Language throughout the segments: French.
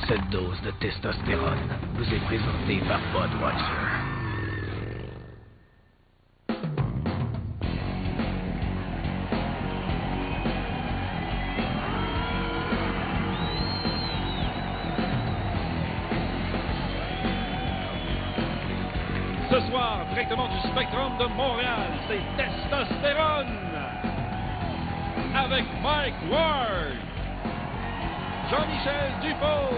Cette dose de testostérone vous est présentée par Budweiser. Ce soir, directement du Spectrum de Montréal, c'est Testostérone avec Mike Ward, Jean-Michel Dufault,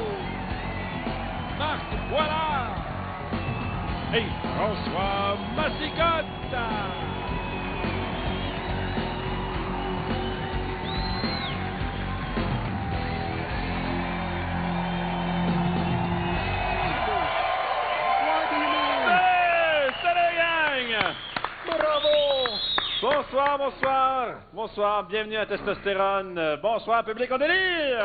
Marc Boilard et François Massicotte. Bonsoir, bonsoir, bonsoir, bienvenue à Testostérone. Bonsoir, public en délire.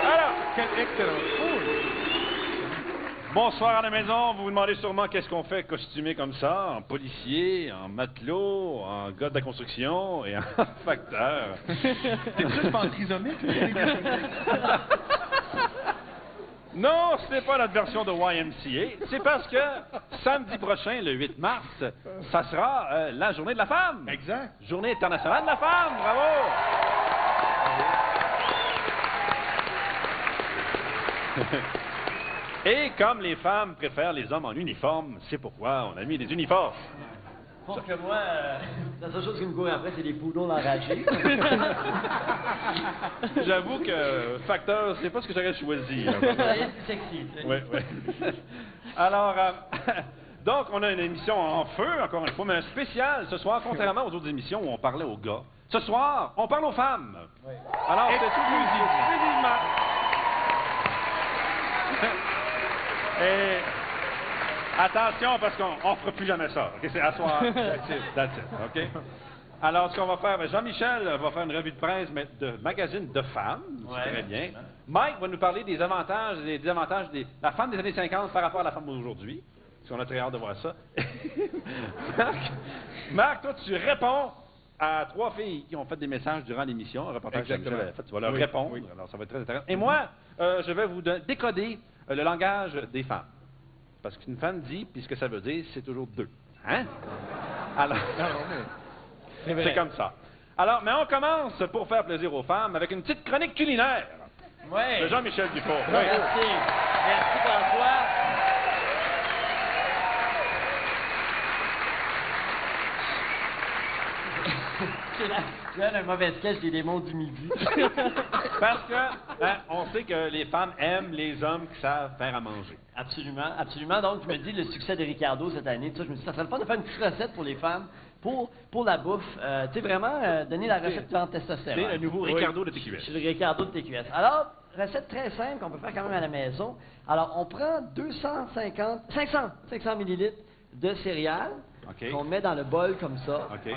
Alors, quel excellent cool. Bonsoir à la maison. Vous vous demandez sûrement qu'est-ce qu'on fait costumé comme ça, en policier, en matelot, en gars de la construction et en facteur. T'es juste pas en trisomique? Non, ce n'est pas notre version de YMCA. C'est parce que samedi prochain, le 8 mars, ça sera la journée de la femme. Exact. Journée internationale de la femme. Bravo! Et comme les femmes préfèrent les hommes en uniforme, c'est pourquoi on a mis des uniformes. Sauf que moi, la seule chose qui me court après, c'est les poudons enragés. J'avoue que facteur, c'est pas ce que j'aurais choisi. C'est sexy. Oui, oui. Alors, donc, on a une émission en feu, encore une fois, mais un spécial ce soir, contrairement aux autres émissions où on parlait aux gars. Ce soir, on parle aux femmes. Oui. Alors, c'est exclusivement. Et attention, parce qu'on ne fera plus jamais ça. OK, c'est à soir. That's it. OK? Alors, ce qu'on va faire, Jean-Michel va faire une revue de presse mais de magazine de femmes. C'est très bien. Mike va nous parler des avantages et des désavantages de la femme des années 50 par rapport à la femme d'aujourd'hui. Parce qu'on a très hâte de voir ça. Marc, toi, tu réponds à 3 filles qui ont fait des messages durant l'émission. Un reportage que Jean-Michel avait fait. Tu vas leur répondre. Oui. Alors, ça va être très intéressant. Et moi, je vais vous décoder le langage des femmes. Parce qu'une femme dit, puis ce que ça veut dire, c'est toujours 2. Hein? Alors, c'est comme ça. Alors, mais on commence pour faire plaisir aux femmes avec une petite chronique culinaire de Jean-Michel Dufault. Merci. Merci, François. C'est la mauvaise sketch des démons du midi. Parce que on sait que les femmes aiment les hommes qui savent faire à manger. Absolument, absolument. Donc, je me dis, le succès de Ricardo cette année, tout ça, je me dis, ça serait le fun de faire une petite recette pour les femmes, pour la bouffe. Tu sais, vraiment, donner la recette de testostérone. C'est le nouveau Ricardo de TQS. C'est le Ricardo de TQS. Alors, recette très simple qu'on peut faire quand même à la maison. Alors, on prend 500 millilitres de céréales qu'on met dans le bol comme ça. OK.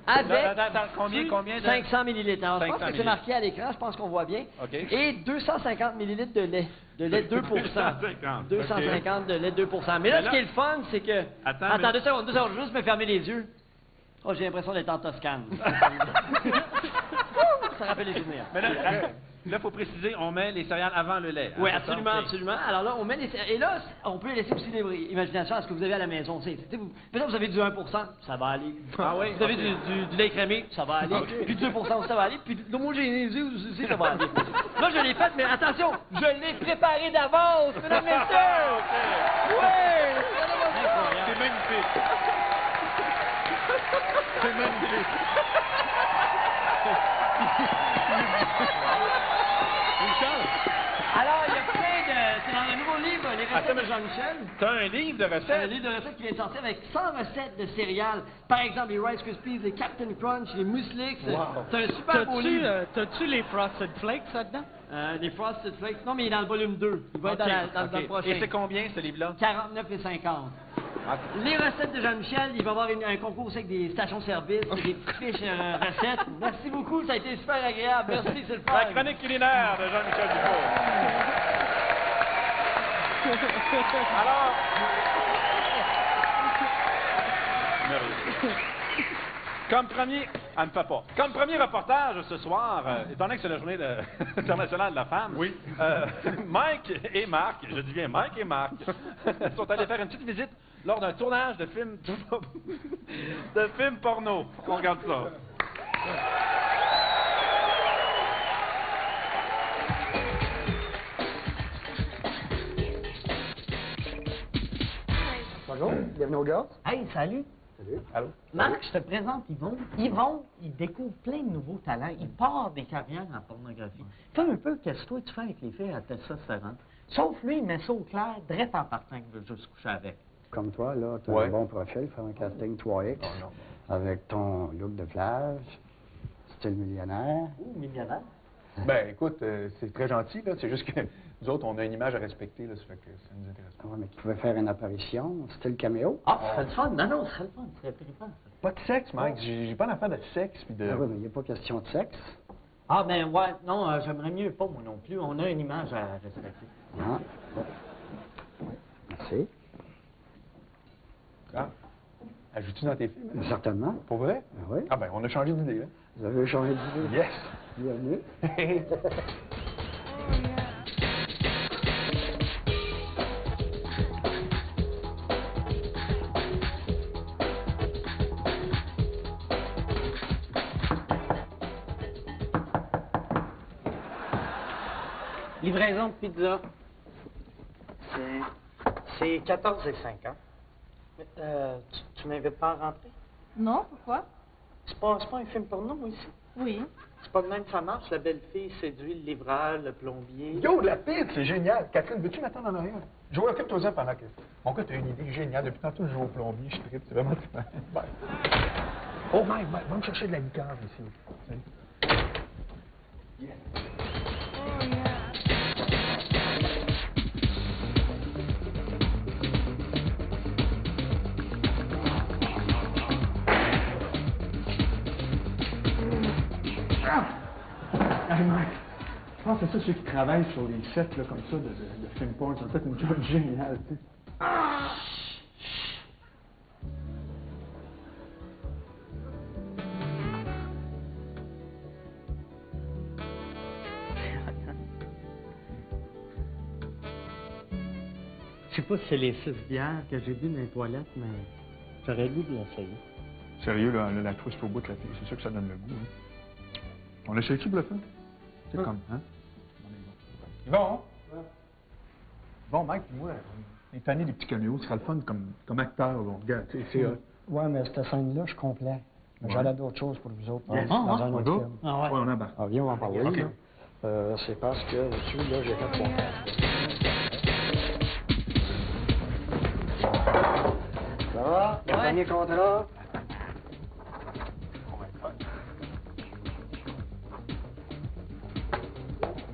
Avec combien de... 500 millilitres. Alors, je pense que c'est 500 marqué à l'écran, je pense qu'on voit bien. OK. Et 250 millilitres de lait. De lait 2 250. 250 de lait 2 Mais là, ce qui est le fun, c'est que... Attends, 2 secondes, je vais juste me fermer les yeux. Oh, j'ai l'impression d'être en Toscane. Ça rappelle les souvenirs. Mais là, il faut préciser, on met les céréales avant le lait. Oui, absolument, absolument. Alors là, on met les céréales. Et là, on peut laisser aussi libre imagination à ce que vous avez à la maison. Peut-être vous avez du 1 ça va aller. Ah oui? Vous avez du lait crémé, ça va aller. Puis du 2 aussi, ça va aller. Puis de l'homogénéisé aussi, ça va aller. Là, je l'ai fait, mais attention, je l'ai préparé d'avance, mesdames et messieurs! Oui! C'est magnifique! C'est magnifique! Alors, il y a plein de... C'est dans le nouveau livre, Les recettes de Jean-Michel. T'as un livre de recettes? Un livre de recettes qui vient de sortir avec 100 recettes de céréales. Par exemple, les Rice Krispies, les Captain Crunch, les Mueslix. C'est un super beau livre. T'as-tu les Frosted Flakes là-dedans? Les Frosted Flakes. Non, mais il est dans le volume 2. Il va être dans le prochain. Et c'est combien, ce livre-là? 49,50. Les recettes de Jean-Michel, il va y avoir un concours aussi avec des stations-service, des petites fiches recettes. Merci beaucoup, ça a été super agréable. Merci, c'est le fun. La chronique culinaire de Jean-Michel Dufault. Alors... Comme premier... Elle me fait pas. Comme premier reportage ce soir, étant donné que c'est la journée internationale de la femme, Oui. Mike et Marc, je dis bien Mike et Marc, sont allés faire une petite visite lors d'un tournage de film... de film porno. On regarde ça. Bonjour, bienvenue au gars. Hey, salut! Salut. Allô? Marc, je te présente Yvon. Yvon, il découvre plein de nouveaux talents. Il part des carrières en pornographie. Fais un peu qu'est-ce que toi tu fais avec les filles à testostérone. Sauf lui, il met ça au clair, direct en partant qu'il veut juste coucher avec. Comme toi, là, tu as Ouais. un bon profil, faire un casting 3X avec ton look de plage, style millionnaire. Ouh, millionnaire. Ben, écoute, c'est très gentil, là. C'est juste que nous autres, on a une image à respecter, là. Ça fait que ça nous intéresse pas. Ouais, mais tu pouvais faire une apparition, style caméo. Ah, ce serait le fun. Non, non, ce serait le fun. Ce serait trippant, ça. Pas de sexe, Mike. J'ai pas d'affaire de sexe, puis de... Ah oui, mais il n'y a pas question de sexe. Ah, ben ouais, non, j'aimerais mieux pas, moi non plus. On a une image à respecter. Ah, bon. Merci. Ah. Ajoutes-tu dans tes films? Hein? Certainement. Pour vrai? Ah oui. Ah ben, on a changé d'idée, là. Vous avez changé d'idée. Yes! Bienvenue. Livraison de pizza. C'est 14 et 5, hein? Tu m'invites pas à rentrer? Non, pourquoi? C'est pas un film porno, moi, ici. Oui. C'est pas de même que ça marche. La belle fille séduit le livreur, le plombier. Yo, de la pizza, c'est génial. Catherine, veux-tu m'attendre en arrière? Joël, occupe-toi-en pendant que... Mon gars, t'as une idée géniale. Depuis tantôt, je joue au plombier. Je tripe. C'est vraiment trippant. Bye. Oh, Mike, va me chercher de la liqueur ici. Salut. Hey, Mike, je pense que c'est ça ceux qui travaillent sur les sets là, comme ça de film porn. Ça fait une job géniale, tu sais. Je sais pas si c'est les 6 bières que j'ai bu dans les toilettes, mais j'aurais le goût de l'essayer. Sérieux, là, la twist au bout de la fille, c'est ça que ça donne le goût. Hein? On l'essaye-tu pour le fun? C'est comme, hein? Bon. Bon, Mike, puis moi, on est tanné des petits caméos. Ce sera le fun comme acteur. Bon, regarde, tu sais, c'est... Ouais, mais cette scène-là, je complais. Mais Ouais. j'allais d'autres choses pour vous autres. Yes. Dans Ah, un On autre va? film. Ah ouais. Ouais, on embarque. Ah, viens, on va en parler. OK. là. C'est parce que, vois-tu, là, j'ai fait 3 Ça va? Le premier contrat?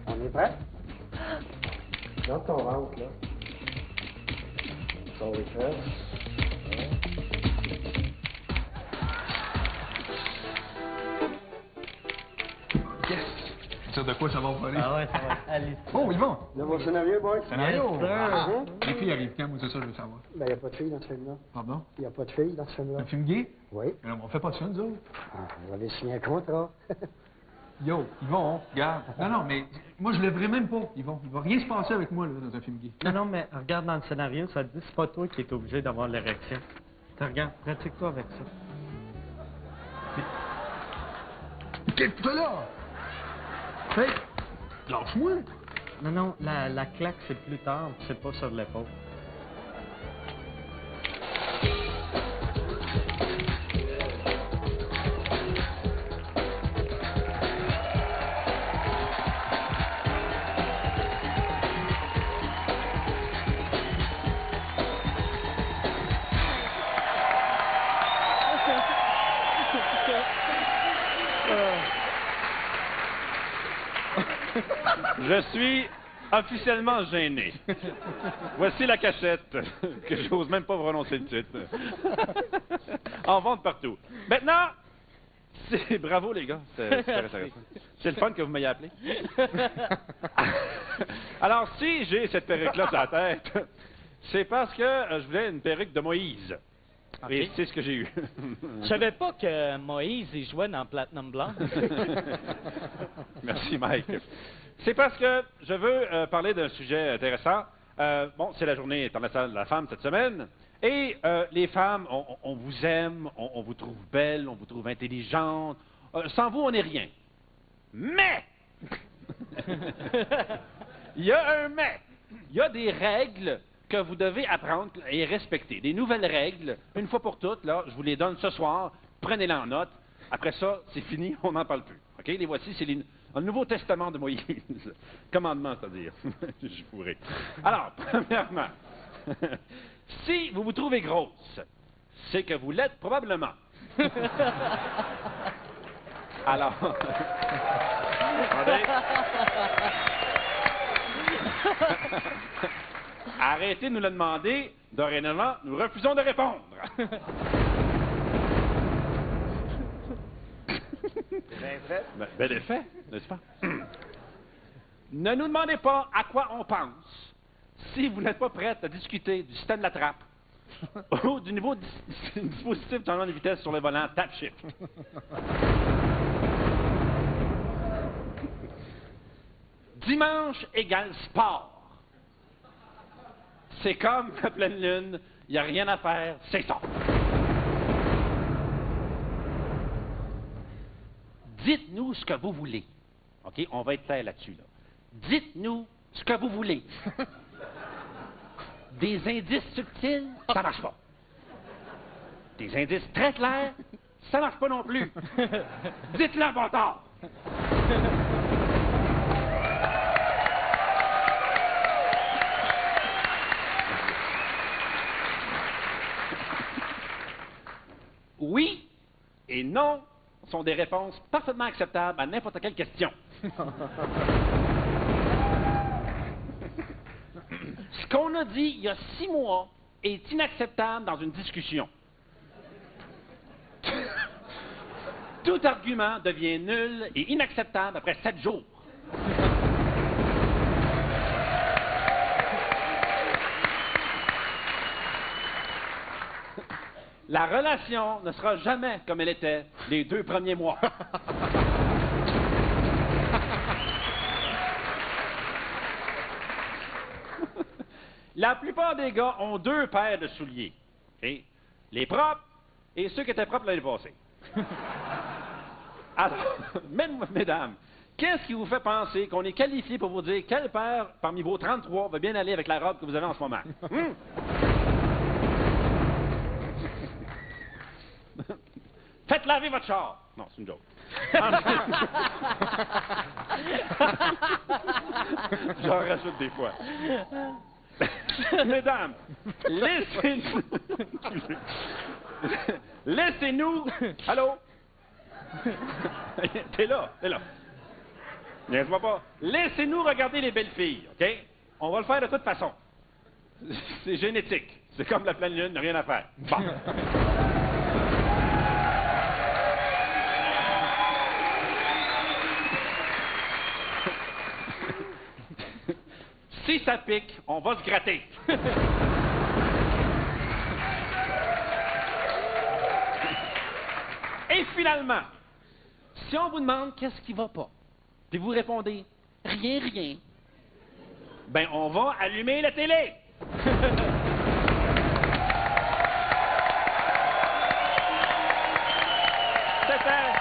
On est prêt? Dans ton ventre, là. Sur les fesses. Yes! Tu sais de quoi ça va parler? Ah ouais, ça va. Allez. Oh, Yvon! Là, mon scénario, boy? Scénario! Yes, sir. Ah. Les filles arrivent quand? Moi, c'est ça, je veux savoir. Ben, il n'y a pas de filles dans ce film-là. Pardon? Il n'y a pas de filles dans ce film-là. Un film gay? Oui. Mais non, on fait pas de ça, nous autres. Ah, vous avez signé un contrat. Yo, Yvon, regarde. Non, mais moi, je lèverai même pas, Yvon. Il va rien se passer avec moi, là, dans un film gay. Non, non, mais regarde dans le scénario, ça te dit, c'est pas toi qui es obligé d'avoir l'érection. Regarde, pratique-toi avec ça. Qu'est-ce que tu fais là? Hey! Lâche-moi! Non, non, la claque, c'est plus tard, puis c'est pas sur l'épaule. Je suis officiellement gêné. Voici la cassette, que j'ose même pas prononcer le titre. En vente partout. Maintenant, c'est... Bravo, les gars. C'est intéressant. C'est le fun que vous m'ayez appelé. Alors, si j'ai cette perruque-là sur la tête, c'est parce que je voulais une perruque de Moïse. OK. Et c'est ce que j'ai eu. Je savais pas que Moïse il jouait dans Platinum Blonde. Merci, Mike. C'est parce que je veux parler d'un sujet intéressant. Bon, c'est la journée internationale de la femme cette semaine. Et les femmes, on vous aime, on vous trouve belle, on vous trouve intelligente. Sans vous, on n'est rien. Mais! Il y a un mais. Il y a des règles que vous devez apprendre et respecter. Des nouvelles règles, une fois pour toutes, là, je vous les donne ce soir. Prenez-les en note. Après ça, c'est fini, on n'en parle plus. OK? Les voici, c'est le Nouveau Testament de Moïse. Commandement, c'est-à-dire. Je suis fourré. Alors, premièrement, si vous vous trouvez grosse, c'est que vous l'êtes probablement. Alors, attendez. Arrêtez de nous le demander. Dorénavant, nous refusons de répondre. Bel effet, n'est-ce pas? Ne nous demandez pas à quoi on pense si vous n'êtes pas prête à discuter du système de la trappe ou du niveau dispositif de changement de vitesse sur le volant Tap Shift. Dimanche égale sport. C'est comme la pleine lune, il n'y a rien à faire, c'est ça. Dites-nous ce que vous voulez. OK? On va être clair là-dessus. Là. Dites-nous ce que vous voulez. Des indices subtils, ça marche pas. Des indices très clairs, ça marche pas non plus. Dites-le, bâtard! Oui et non sont des réponses parfaitement acceptables à n'importe quelle question. Ce qu'on a dit il y a 6 mois est inacceptable dans une discussion. Tout argument devient nul et inacceptable après 7 jours. La relation ne sera jamais comme elle était les 2 premiers mois. La plupart des gars ont 2 paires de souliers. Okay? Les propres et ceux qui étaient propres l'année passée. Alors, mesdames, qu'est-ce qui vous fait penser qu'on est qualifié pour vous dire quelle paire parmi vos 33 va bien aller avec la robe que vous avez en ce moment? Faites laver votre char. Non, c'est une joke. J'en rajoute des fois. Mesdames, laissez-nous... Allô? T'es là. Niaise-moi pas. Laissez-nous regarder les belles filles, OK? On va le faire de toute façon. C'est génétique. C'est comme la pleine lune, rien à faire. Bon. Si ça pique, on va se gratter. Et finalement, si on vous demande qu'est-ce qui va pas, puis vous répondez rien, ben on va allumer la télé. C'était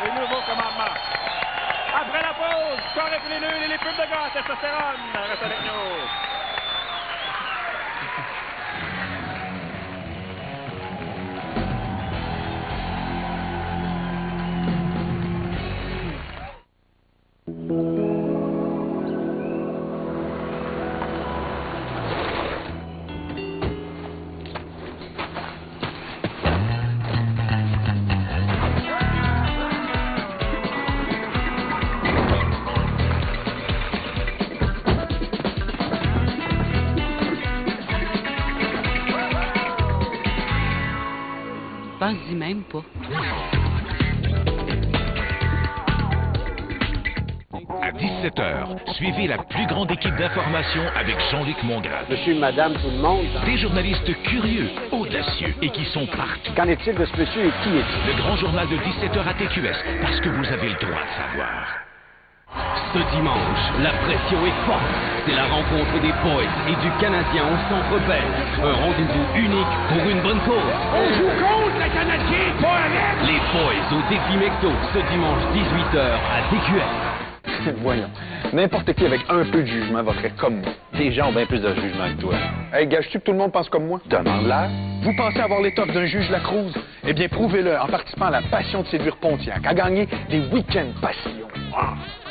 le nouveau commandement. Après la pause, correct les nuls et les pubs de gaz, testostérone. Reste avec nous. Pense-y même pas. 17h, suivez la plus grande équipe d'information avec Jean-Luc Mongrave. Monsieur, madame, tout le monde. Des journalistes curieux, audacieux et qui sont partout. Qu'en est-il de ce monsieur et qui est-il? Le grand journal de 17h à TQS, parce que vous avez le droit de savoir. Ce dimanche, la pression est forte. C'est la rencontre des Boys et du Canadien au Centre Bell. Un rendez-vous unique pour une bonne cause. On joue contre le Canadien, pas avec! Les Boys au défi McDo, ce dimanche 18h à TQS. Voyons. N'importe qui avec un peu de jugement voterait comme moi. Des gens ont bien plus de jugement que toi. Hey, gage-tu que tout le monde pense comme moi? Demande-leur. Vous pensez avoir l'étoffe d'un juge Lacruz? Eh bien, prouvez-le en participant à la Passion de séduire Pontiac, à gagner des week-ends passion.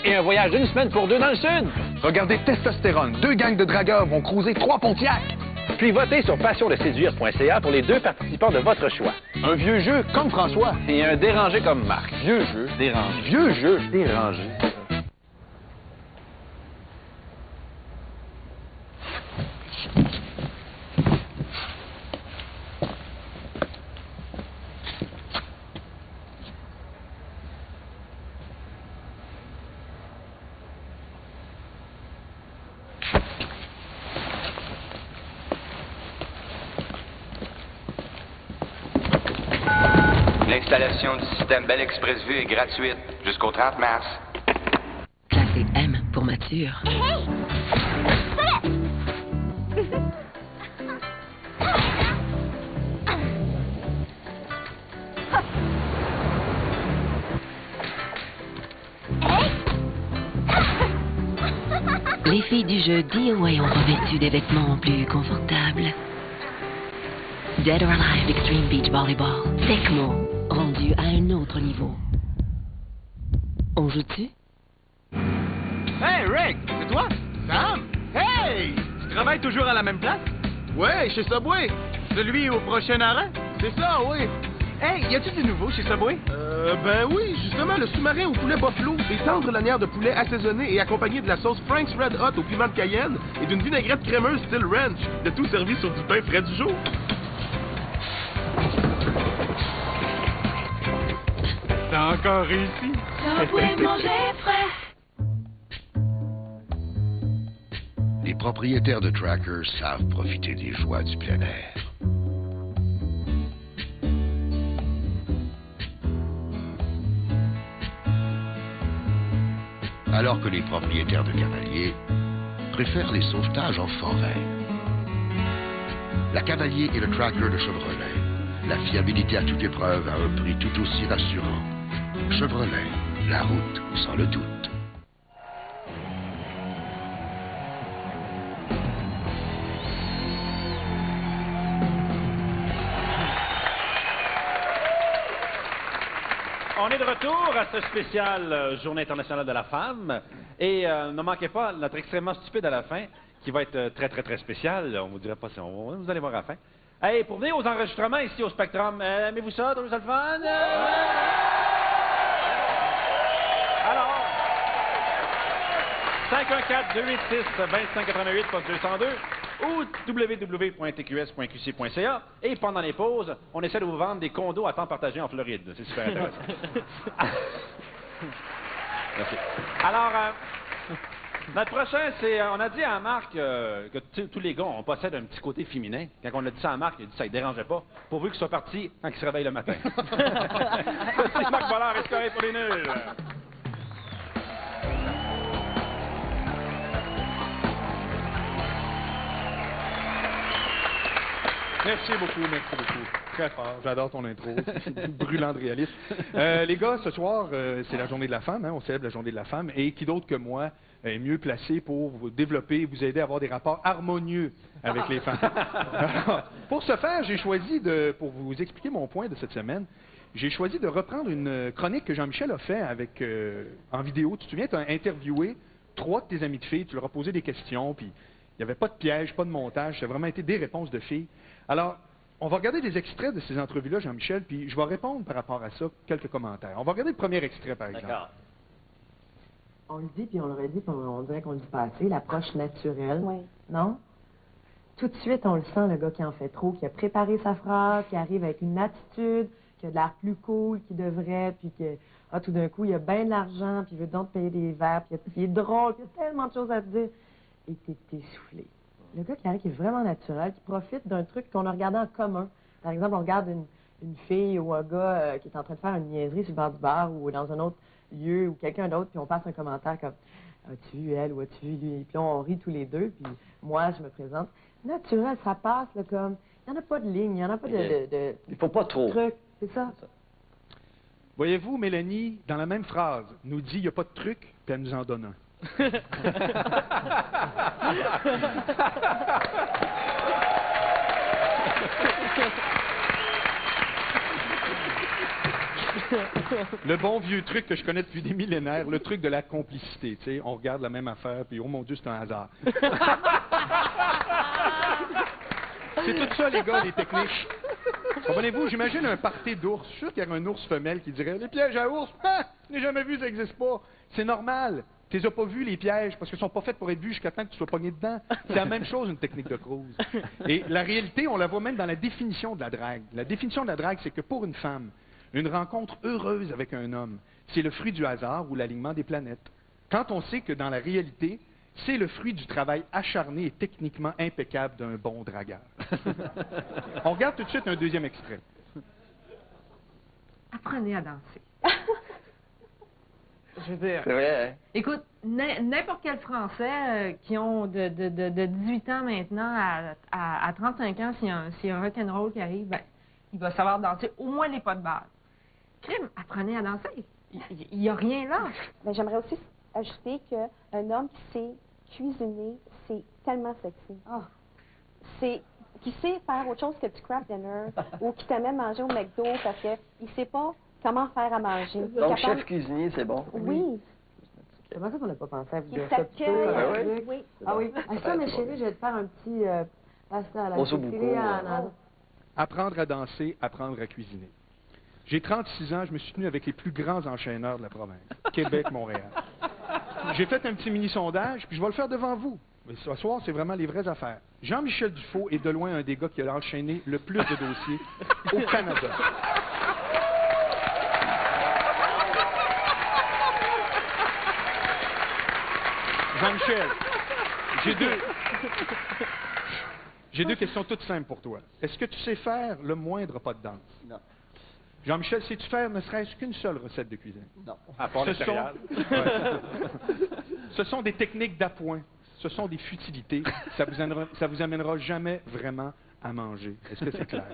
Et un voyage d'une semaine pour deux dans le sud. Regardez Testostérone. 2 gangs de dragueurs vont cruiser 3 Pontiac. Puis votez sur passiondeséduire.ca pour les 2 participants de votre choix. Un vieux jeu comme François. Et un dérangé comme Marc. Vieux jeu. Dérangé. Vieux jeu. Dérangé. L'installation du système Bell Express Vue est gratuite jusqu'au 30 mars. Classé M pour mature. Les filles du jeu DOA ont revêtu des vêtements plus confortables. Dead or Alive Extreme Beach Volleyball. Tecmo, rendu à un autre niveau. On joue-tu? Hey Rick, c'est toi? Sam? Hey! Tu travailles toujours à la même place? Ouais, chez Subway. Celui au prochain arrêt? C'est ça, oui. Hey, y a-tu du nouveau chez Subway? Ben oui, justement, le sous-marin au poulet buffalo, des tendres lanières de poulet assaisonnées et accompagnées de la sauce Frank's Red Hot au piment de Cayenne et d'une vinaigrette crémeuse style ranch, le tout servi sur du pain frais du jour. T'as encore réussi? Subway, manger frais. Les propriétaires de Tracker savent profiter des joies du plein air. Alors que les propriétaires de cavaliers préfèrent les sauvetages en forêt. La Cavalier est le Tracker de Chevrolet. La fiabilité à toute épreuve à un prix tout aussi rassurant. Chevrolet, la route sans le doute. On est de retour à ce spécial Journée internationale de la femme. Et ne manquez pas notre extrêmement stupide à la fin, qui va être très, très, très spécial. On vous dirait pas si vous allez voir à la fin. Hey, pour venir aux enregistrements ici au Spectrum, aimez-vous ça? Trouvez ça le fun? Alors, 514-286-2588, poste 202, ou www.tqs.qc.ca. Et pendant les pauses, on essaie de vous vendre des condos à temps partagé en Floride. C'est super intéressant. Merci. Alors, notre prochain, c'est... On a dit à Marc que tous les gars, on possède un petit côté féminin. Quand on a dit ça à Marc, il a dit que ça ne dérangeait pas, pourvu qu'il soit parti quand il se réveille le matin. C'est Marc Bollard, escoré pour les nuls. Merci beaucoup. Très fort. J'adore ton intro. Brûlant de réalisme. Les gars, ce soir, c'est la journée de la femme. Hein, on célèbre la journée de la femme. Et qui d'autre que moi est mieux placé pour vous développer et vous aider à avoir des rapports harmonieux avec les femmes? Alors, pour ce faire, j'ai choisi pour vous expliquer mon point de cette semaine, j'ai choisi de reprendre une chronique que Jean-Michel a fait en vidéo. Tu te souviens, tu as interviewé 3 de tes amies de filles, tu leur as posé des questions, puis il n'y avait pas de piège, pas de montage, ça a vraiment été des réponses de filles. Alors, on va regarder des extraits de ces entrevues-là, Jean-Michel, puis je vais répondre par rapport à ça, quelques commentaires. On va regarder le premier extrait, par exemple. D'accord. On le dit, puis on l'aurait dit, puis on dirait qu'on le dit pas assez, l'approche naturelle. Oui. Non? Tout de suite, on le sent, le gars qui en fait trop, qui a préparé sa phrase, qui arrive avec une attitude, qui a de l'air plus cool qu'il devrait, puis que tout d'un coup, il a bien de l'argent, puis il veut donc te payer des verres, puis il est drôle, puis il y a tellement de choses à te dire. Et t'es essoufflé. Le gars qui arrive, qui est vraiment naturel, qui profite d'un truc qu'on a regardé en commun. Par exemple, on regarde une fille ou un gars qui est en train de faire une niaiserie sur le bord du bar ou dans un autre lieu ou quelqu'un d'autre, puis on passe un commentaire comme « As-tu vu elle ou as-tu vu lui? » Puis là, on rit tous les deux, puis moi, je me présente. Naturel, ça passe là, comme... Il n'y en a pas de ligne, il n'y en a pas de il faut pas trop. Truc, c'est ça. Voyez-vous, Mélanie, dans la même phrase, nous dit « il n'y a pas de truc », puis elle nous en donne un. Le bon vieux truc que je connais depuis des millénaires, le truc de la complicité. Tu sais, on regarde la même affaire, puis oh mon Dieu, c'est un hasard. C'est tout ça, les gars, les techniques. Comprenez-vous, j'imagine un party d'ours. Je suis sûr qu'il y aurait un ours femelle qui dirait « Les pièges à ours, je n'ai jamais vu, ça n'existe pas. » C'est normal. Tu les as pas vus, les pièges, parce qu'ils sont pas faits pour être vus jusqu'à temps que tu sois pogné dedans. C'est la même chose, une technique de cruise. Et la réalité, on la voit même dans la définition de la drague. La définition de la drague, c'est que pour une femme, une rencontre heureuse avec un homme, c'est le fruit du hasard ou l'alignement des planètes. Quand on sait que dans la réalité, c'est le fruit du travail acharné et techniquement impeccable d'un bon dragueur. On regarde tout de suite un deuxième extrait. Apprenez à danser. Je veux dire... C'est vrai, hein? Écoute, n'importe quel Français qui ont de 18 ans maintenant à 35 ans, s'il y a un rock'n'roll qui arrive, ben, il va savoir danser au moins les pas de base. Crime, apprenez à danser. Il n'y a rien là. Mais j'aimerais aussi ajouter qu'un homme qui sait cuisiner, c'est tellement sexy. C'est qui sait faire autre chose que du craft dinner ou qui t'amène manger au McDo parce qu'il ne sait pas comment faire à manger. Donc, chef cuisinier, c'est bon. Oui. C'est pas ça qu'on n'a pas pensé à vous Il dire s'accueille. Oui. Ah oui. Ça, mes chéris, je vais te faire un petit pasta à la beaucoup. Apprendre à danser, apprendre à cuisiner. J'ai 36 ans, je me suis tenu avec les plus grands enchaîneurs de la province. Québec, Montréal. J'ai fait un petit mini-sondage, puis je vais le faire devant vous. Mais ce soir, c'est vraiment les vraies affaires. Jean-Michel Dufault est de loin un des gars qui a enchaîné le plus de dossiers au Canada. Jean-Michel, j'ai deux questions toutes simples pour toi. Est-ce que tu sais faire le moindre pas de danse? Non. Sais-tu faire ne serait-ce qu'une seule recette de cuisine? Non. À part les céréales. Ce sont des techniques d'appoint. Ce sont des futilités. Ça vous amènera jamais vraiment à manger. Est-ce que c'est clair?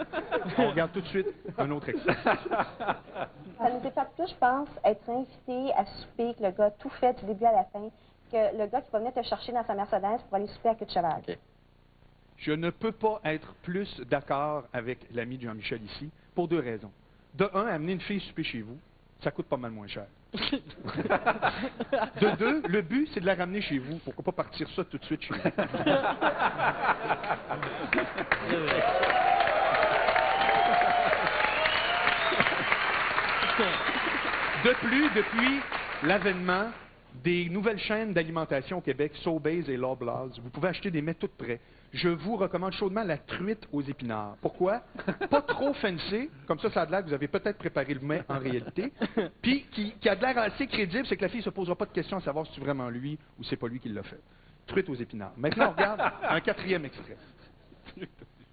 On regarde tout de suite un autre extrait. Ça nous épape plus, je pense, être invité à souper, que le gars a tout fait du début à la fin, que le gars qui va venir te chercher dans sa Mercedes pour aller souper à queue de cheval. Okay. Je ne peux pas être plus d'accord avec l'ami de Jean-Michel ici, pour deux raisons. De un, amener une fille souper chez vous, ça coûte pas mal moins cher. De deux, le but, c'est de la ramener chez vous. Pourquoi pas partir ça tout de suite chez vous? De plus, depuis l'avènement des nouvelles chaînes d'alimentation au Québec, Sobeys et Loblaws, vous pouvez acheter des mets tout prêts. Je vous recommande chaudement la truite aux épinards. Pourquoi? Pas trop fancy, comme ça a de l'air que vous avez peut-être préparé le mets en réalité, puis qui a de l'air assez crédible, c'est que la fille ne se posera pas de questions à savoir si c'est vraiment lui ou c'est pas lui qui l'a fait. Truite aux épinards. Maintenant, on regarde un quatrième extrait.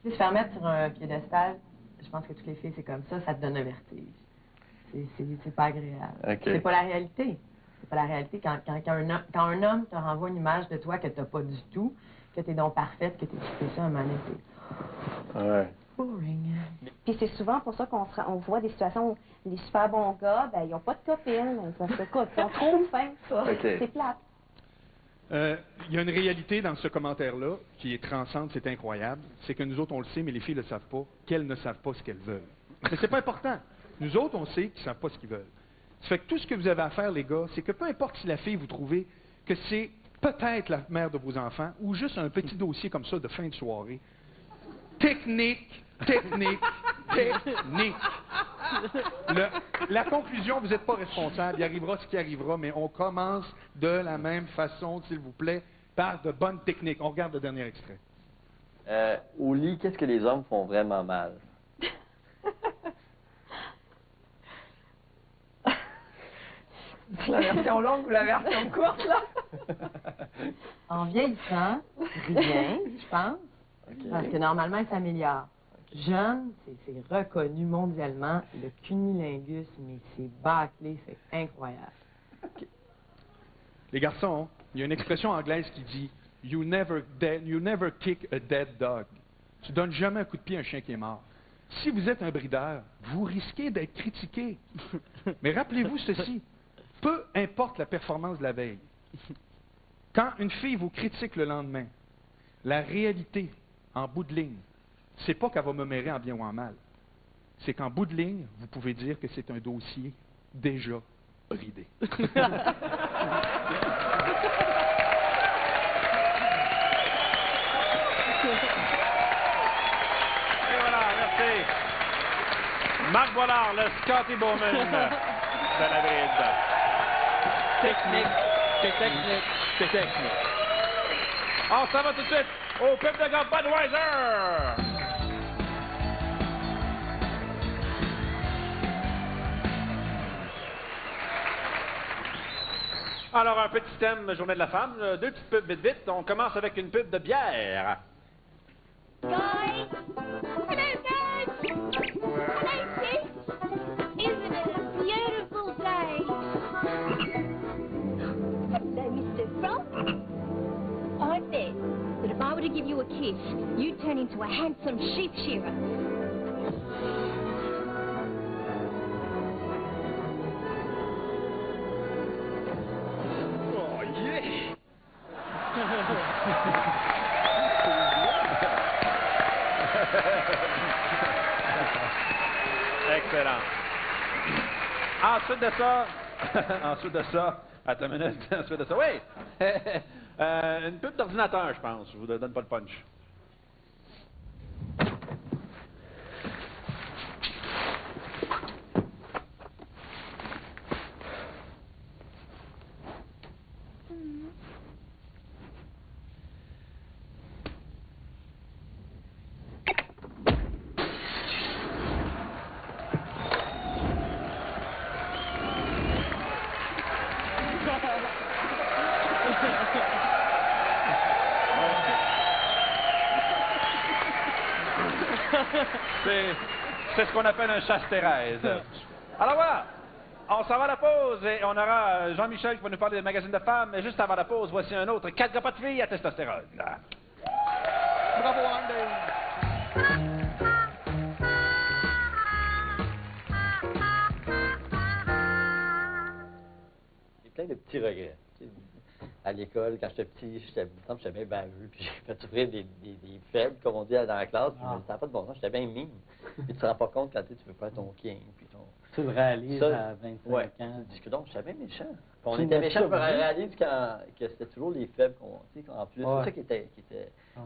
Se faire mettre sur un piédestal, je pense que toutes les filles, c'est comme ça te donne un vertige. C'est pas agréable. Okay. C'est pas la réalité. C'est pas la réalité. Quand un homme te renvoie une image de toi que t'as pas du tout, que t'es donc parfaite, que t'es ça, un moment donné, ouais. Boring. Puis c'est souvent pour ça qu'on voit des situations où les super bons gars, ben, ils n'ont pas de copine. Parce que, écoute, ils sont trop fins, ça. Okay. C'est plate. Il y a une réalité dans ce commentaire-là qui est transcende, c'est incroyable. C'est que nous autres, on le sait, mais les filles ne le savent pas, qu'elles ne savent pas ce qu'elles veulent. Mais c'est pas important. Nous autres, on sait qu'ils ne savent pas ce qu'ils veulent. Ça fait que tout ce que vous avez à faire, les gars, c'est que peu importe si la fille, vous trouvez que c'est peut-être la mère de vos enfants ou juste un petit dossier comme ça de fin de soirée, technique. La conclusion, vous n'êtes pas responsable. Il arrivera ce qui arrivera, mais on commence de la même façon, s'il vous plaît, par de bonnes techniques. On regarde le dernier extrait. Au lit, qu'est-ce que les hommes font vraiment mal? la version longue ou la version courte, là? En vieillissant, rien, je pense. Okay. Parce que normalement, il s'améliore. Jeune, c'est reconnu mondialement, le cunilingus, mais c'est bâclé, c'est incroyable. Okay. Les garçons, il y a une expression anglaise qui dit « You never kick a dead dog ». Tu donnes jamais un coup de pied à un chien qui est mort. Si vous êtes un brideur, vous risquez d'être critiqué. Mais rappelez-vous ceci, peu importe la performance de la veille, quand une fille vous critique le lendemain, la réalité, en bout de ligne, c'est pas qu'elle va me mérer en bien ou en mal. C'est qu'en bout de ligne, vous pouvez dire que c'est un dossier déjà bridé. Et voilà, merci. Marc Boilard, le Scotty Bowman de la bride. Technique, c'est technique, c'est technique. On s'en va tout de suite au pub de gars Budweiser. Alors, un petit thème Journée de la femme, deux petites pubs vite vite. On commence avec une pub de bière. Guys! Hello, guys! Hello, Pete! Isn't it a beautiful day? Hello, Mr. Frog. I said that if I were to give you a kiss, you'd turn into a handsome sheep shearer. Oh, yeah! Excellent. Ensuite de ça, attends une minute, ensuite de ça, oui! Une pub d'ordinateur, je pense, je vous donne pas le punch. C'est ce qu'on appelle un chasse-Thérèse. Alors voilà, on s'en va à la pause et on aura Jean-Michel qui va nous parler des magazines de femmes. Mais juste avant la pause, voici un autre 4 gars pas de filles à testostérone. Bravo, Andy! J'ai plein de petits regrets. À l'école, quand j'étais petit, j'étais bien baveux, puis j'ai fait souffrir des faibles, comme on dit dans la classe, puis ça n'a pas de bon sens, j'étais bien mime. Puis tu te rends pas compte quand tu veux faire ton king, puis ton... Tu le réalises à 25 ans. Tu dis que donc, j'étais bien méchant. Puis on était méchant, on réalise que c'était toujours les faibles qu'on... En plus, c'est ça qui était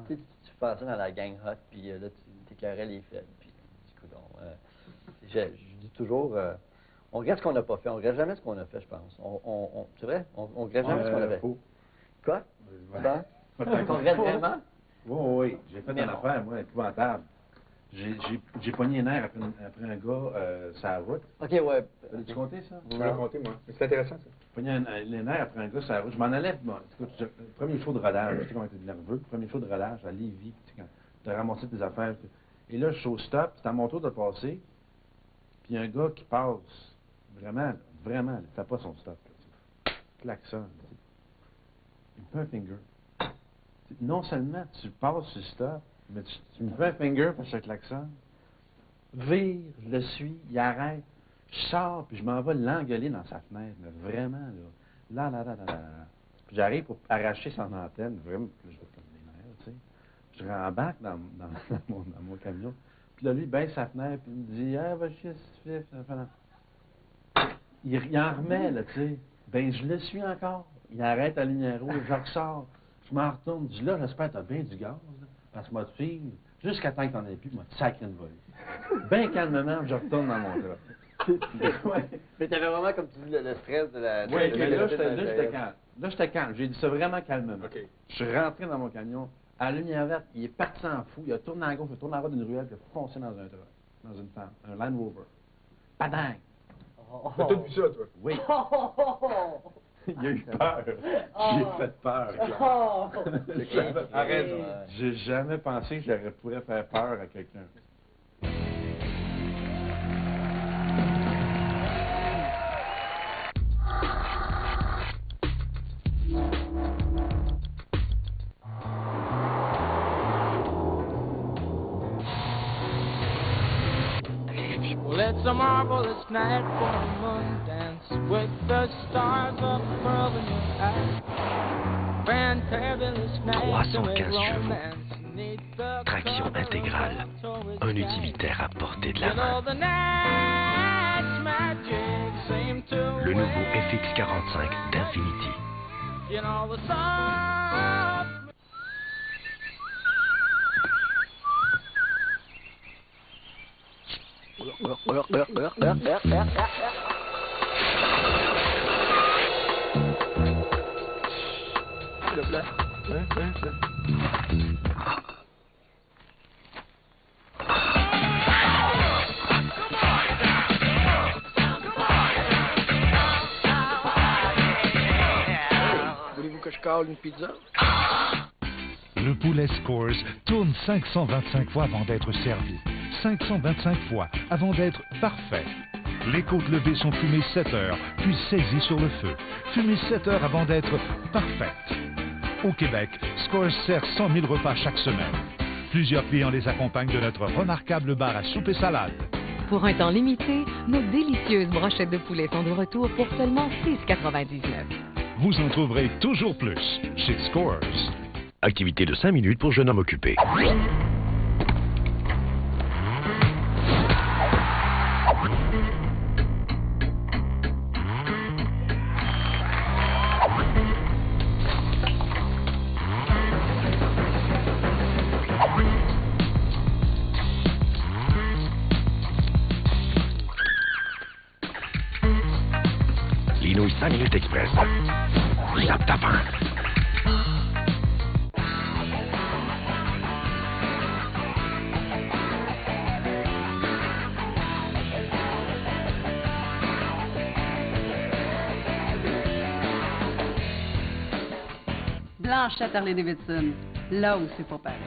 tu pensais dans la gang hot, puis là, tu écœurais les faibles, puis du coup, donc... je dis toujours... on regrette ce qu'on n'a pas fait. On regrette jamais ce qu'on a fait, je pense. C'est vrai? On regrette jamais ce qu'on a fait. Quoi? Ben, on regrette vraiment? Oui. J'ai fait une affaire, moi, épouvantable. J'ai pogné les nerfs après un gars sur la route. OK, ouais. As-tu compté ça? Je peux le compter, moi. C'est intéressant, ça. J'ai pogné les nerfs après un gars sur la route. Je m'en allais. Bon, écoute, le premier show de rodage, tu sais comment t'es nerveux. Le premier show de rodage à Lévis, tu sais, quand tu as ramassé tes affaires. Et là, le show stop, c'est à mon tour de passer. Puis il y a un gars qui passe. Vraiment, il fait pas son stop. Klaxon. Il me fait un finger. Non seulement tu passes sur le stop, mais tu me fais un finger parce que je klaxonne. Vire, je le suis, il arrête. Je sors, puis je m'en vais l'engueuler dans sa fenêtre. Là, vraiment, là. Là. Puis j'arrive pour arracher son antenne. Vraiment, je vais comme des nerfs, tu sais. Je rembarque dans mon camion. Puis là, lui, il baisse sa fenêtre, puis il me dit « Ah, va chier, c'est il en remet, là, tu sais. Ben, je le suis encore. Il arrête la lumière rouge, je ressors. Je m'en retourne. Je dis là, j'espère que t'as bien du gaz, là, parce que moi, tu suivre jusqu'à temps que t'en aies plus, moi, tu sacres une volée. Bien calmement, je retourne dans mon truck. Ouais. Mais t'avais vraiment, comme tu dis, le stress de la... Oui, mais là, j'étais calme. Là, j'étais calme. J'ai dit ça vraiment calmement. Okay. Je suis rentré dans mon camion. À la lumière verte, il est parti en fou. Il a tourné à gauche, il a tourné en bas d'une ruelle, puis il a foncé dans un truck, dans une femme, un Land Rover. Padang! T'as tout vu ça, toi? Oui. Il a eu peur. J'ai fait peur. Arrête. J'ai jamais pensé que j'aurais pourrais faire peur à quelqu'un. Well, it's a marvelous night for a moon dance with the stars of pearl in your eyes. Fantabulous night to make 315 chevaux. romance. Neath the Traction intégrale. Un utilitaire à portée de la You know main. the night's magic seemed to Le nouveau win. FX45 d'Infinity. You know the soft Voulez-vous que je cale une pizza? Le poulet Scores tourne 525 fois avant d'être servi. 525 fois avant d'être parfait. Les côtes levées sont fumées 7 heures, puis saisies sur le feu. Fumées 7 heures avant d'être parfaites. Au Québec, Scores sert 100 000 repas chaque semaine. Plusieurs clients les accompagnent de notre remarquable bar à soupe et salade. Pour un temps limité, nos délicieuses brochettes de poulet sont de retour pour seulement $6,99. Vous en trouverez toujours plus chez Scores. Activité de 5 minutes pour jeune homme occupé. Linouille 5 minutes express. Zappe ta faim. Blanchette Harley-Davidson, là où c'est pas pareil.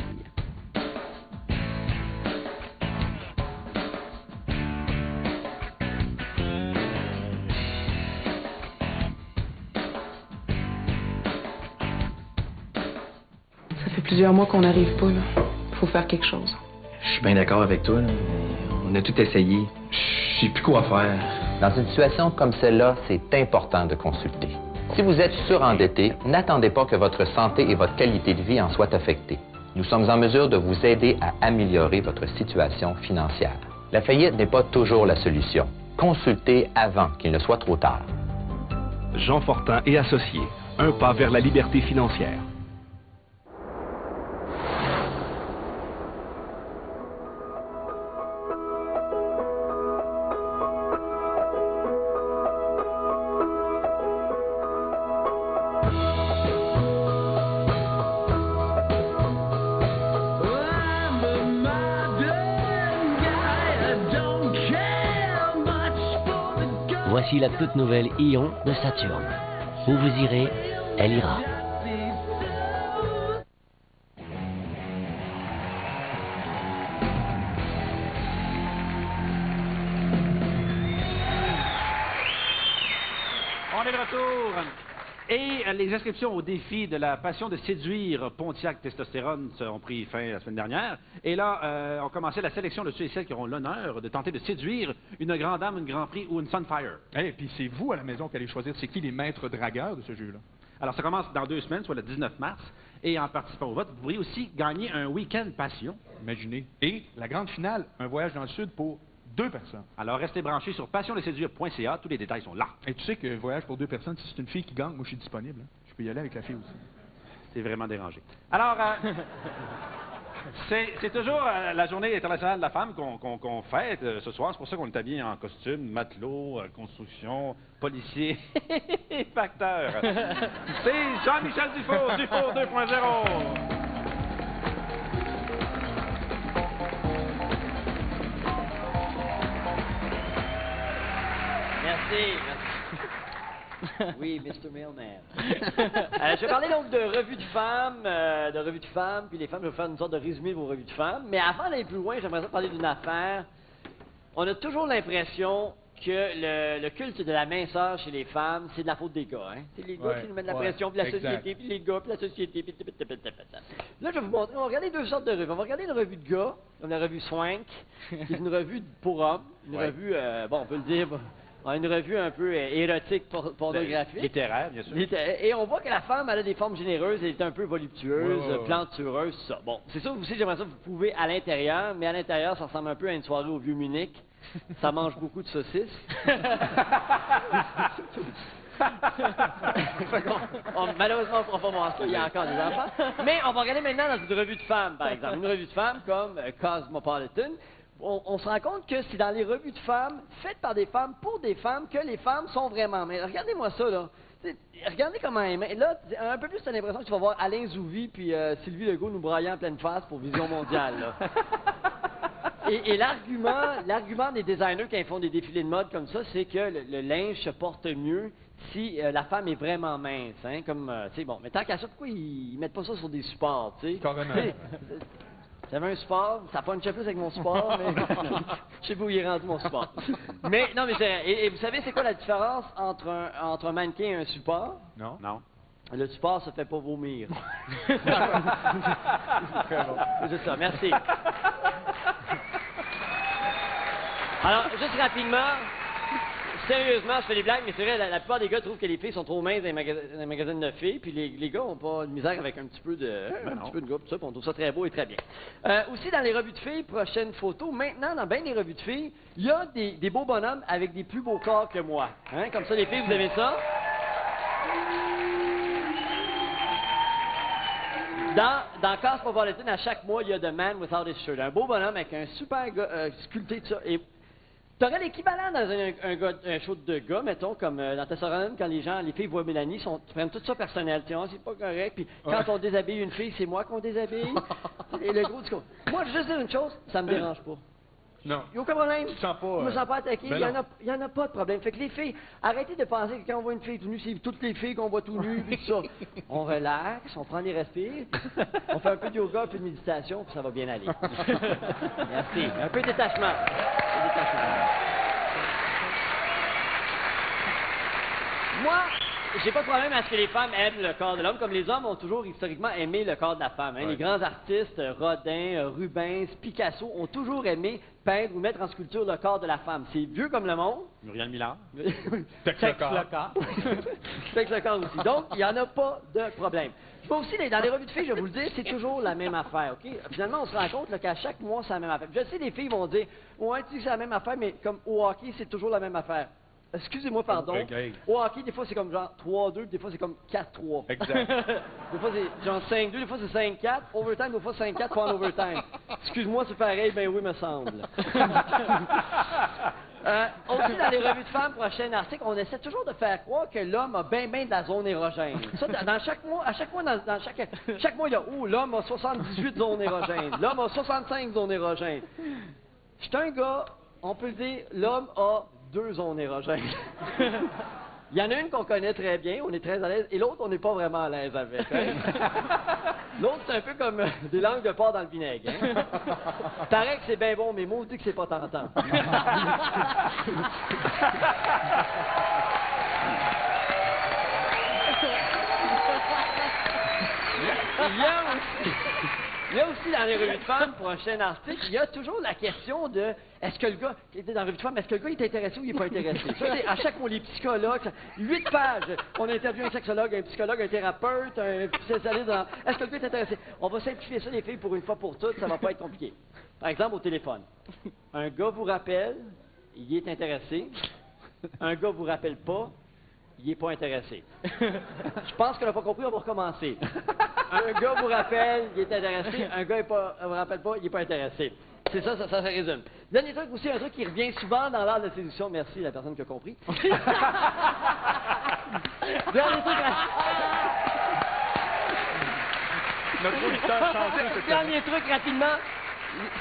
Ça fait plusieurs mois qu'on n'arrive pas, là. Faut faire quelque chose. Je suis bien d'accord avec toi, là. On a tout essayé. Je sais plus quoi faire. Dans une situation comme celle-là, c'est important de consulter. Si vous êtes surendetté, n'attendez pas que votre santé et votre qualité de vie en soient affectées. Nous sommes en mesure de vous aider à améliorer votre situation financière. La faillite n'est pas toujours la solution. Consultez avant qu'il ne soit trop tard. Jean Fortin et Associés. Un pas vers la liberté financière. Voici la toute nouvelle Ion de Saturne. Où vous irez, elle ira. On est de retour. Et les inscriptions au défi de la passion de séduire Pontiac Testostérone ont pris fin la semaine dernière. Et là, on commençait la sélection de ceux et celles qui auront l'honneur de tenter de séduire une grande dame, une Grand Prix ou une Sunfire. Et puis c'est vous à la maison qui allez choisir c'est qui les maîtres dragueurs de ce jeu-là. Alors, ça commence dans 2 semaines, soit le 19 mars. Et en participant au vote, vous pourrez aussi gagner un week-end passion. Imaginez. Et la grande finale, un voyage dans le sud pour 2 personnes. Alors, restez branchés sur passiondeséduire.ca. Tous les détails sont là. Et tu sais que voyage pour 2 personnes, si c'est une fille qui gagne, moi je suis disponible. Hein. Je peux y aller avec la fille aussi. C'est vraiment dérangé. Alors, c'est toujours la journée internationale de la femme qu'on fête ce soir. C'est pour ça qu'on est habillé en costume, matelot, construction, policier et facteur. C'est Jean-Michel Dufault, Dufault 2.0. Merci. Oui, Mr. Mailman. Je vais parler donc de revues de femmes, puis les femmes, je vais faire une sorte de résumé de vos revues de femmes. Mais avant d'aller plus loin, j'aimerais parler d'une affaire. On a toujours l'impression que le culte de la minceur chez les femmes, c'est de la faute des gars. Hein? C'est les gars qui nous mettent la pression, puis la société, puis les gars, puis la société, puis... Là, je vais vous montrer, on va regarder deux sortes de revues. On va regarder une revue de gars, comme la revue Swank, qui est une revue pour hommes, une revue, bon, on peut le dire... Une revue un peu érotique, pornographique. Littéraire, bien sûr. Et on voit que la femme, elle a des formes généreuses, elle est un peu voluptueuse, plantureuse, tout ça. Bon, c'est ça aussi, j'aimerais ça vous prouver à l'intérieur, mais à l'intérieur, ça ressemble un peu à une soirée au Vieux-Munich. Ça mange beaucoup de saucisses. Malheureusement, on ne pourra pas voir ça, il y a encore des enfants. Mais on va regarder maintenant dans une revue de femmes, par exemple. Une revue de femmes comme Cosmopolitan. On se rend compte que c'est dans les revues de femmes, faites par des femmes, pour des femmes, que les femmes sont vraiment minces. Regardez-moi ça, là. Regardez comment elle est mince. Là, un peu plus, t'as l'impression que tu vas voir Alain Zouvi puis Sylvie Legault nous brailler en pleine face pour Vision Mondiale, là. Et l'argument des designers quand ils font des défilés de mode comme ça, c'est que le linge se porte mieux si la femme est vraiment mince, hein, comme, tu sais, bon, mais tant qu'à ça, pourquoi ils mettent pas ça sur des supports, tu sais? Carrément. J'avais un support, ça punchait plus avec mon support, mais je sais pas où il est rendu mon support. Mais, non, mais et vous savez c'est quoi la différence entre un mannequin et un support? Non. Le support se fait pas vomir. C'est juste ça, merci. Alors, juste rapidement, sérieusement, je fais des blagues, mais c'est vrai, la plupart des gars trouvent que les filles sont trop minces dans les magazines de filles, puis les gars n'ont pas de misère avec un petit peu de groupe, tout ça, puis on trouve ça très beau et très bien. Aussi, dans les revues de filles, prochaine photo, maintenant, dans bien des revues de filles, il y a des beaux bonhommes avec des plus beaux corps que moi. Hein? Comme ça, les filles, vous aimez ça? Dans Cosmopolitan, à chaque mois, il y a The Man Without His Shirt. Un beau bonhomme avec un super gars sculpté de ça. Et t'aurais l'équivalent dans un show de gars, mettons, comme dans Tesserone, quand les filles voient Mélanie, ils prennent tout ça personnel. Tu sais, c'est pas correct. Puis quand on déshabille une fille, c'est moi qu'on déshabille. Et le gros discours. Moi, je veux juste dire une chose, ça me dérange pas. Non. Il n'y a aucun problème. Je me sens pas attaqué. Il n'y en a pas de problème. Fait que les filles, arrêtez de penser que quand on voit une fille tout nue, c'est toutes les filles qu'on voit tout nues, puis tout ça. On relaxe, on prend des respires, on fait un peu de yoga, un peu de méditation, puis ça va bien aller. Merci. Un peu de détachement. Moi, j'ai pas de problème à ce que les femmes aiment le corps de l'homme, comme les hommes ont toujours historiquement aimé le corps de la femme. Hein. Ouais. Les grands artistes, Rodin, Rubens, Picasso, ont toujours aimé peindre ou mettre en sculpture le corps de la femme. C'est vieux comme le monde. Muriel Millard. Sex le corps. Sex le corps aussi. Donc, il n'y en a pas de problème. Je vois aussi, dans les revues de filles, je vais vous le dire, c'est toujours la même affaire, OK? Finalement, on se rend compte qu'à chaque mois, c'est la même affaire. Je sais, les filles vont dire, ouais, tu sais, c'est la même affaire, mais comme au hockey, c'est toujours la même affaire. Excusez-moi, pardon. Au hockey, des fois, c'est comme genre 3-2, des fois, c'est comme 4-3. Exact. Des fois, c'est genre 5-2, des fois, c'est 5-4. Overtime, des fois, 5-4, pas en overtime. Excuse-moi, c'est pareil, ben oui, me semble. Aussi, dans les revues de femmes, prochain article, on essaie toujours de faire croire que l'homme a bien de la zone érogène. Ça, dans chaque mois, à chaque mois, chaque mois, il y a, l'homme a 78 zones érogènes. L'homme a 65 zones érogènes. Je suis un gars, on peut le dire, l'homme a 2 zones érogènes. Il y en a une qu'on connaît très bien, on est très à l'aise, et l'autre, on n'est pas vraiment à l'aise avec. Hein? L'autre, c'est un peu comme des langues de porc dans le vinaigre. Hein? Paraît que c'est bien bon, mais maudit que c'est pas tentant. Il y a aussi dans les revues de femmes, prochain article, il y a toujours la question de est-ce que le gars, dans la revue de femmes, est-ce que le gars est intéressé ou il n'est pas intéressé? Ça, à chaque mois, les psychologues, 8 pages, on interviewe un sexologue, un psychologue, un thérapeute, un spécialiste dans est-ce que le gars est intéressé? On va simplifier ça, les filles, pour une fois pour toutes, ça va pas être compliqué. Par exemple, au téléphone. Un gars vous rappelle, il est intéressé. Un gars vous rappelle pas, il n'est pas intéressé. Je pense qu'on n'a pas compris, on va recommencer. Un gars vous rappelle, il est intéressé. Un gars ne vous rappelle pas, il n'est pas intéressé. C'est ça, ça résume. Dernier truc aussi, un truc qui revient souvent dans l'art de la séduction. Merci la personne qui a compris. Dernier truc rapidement.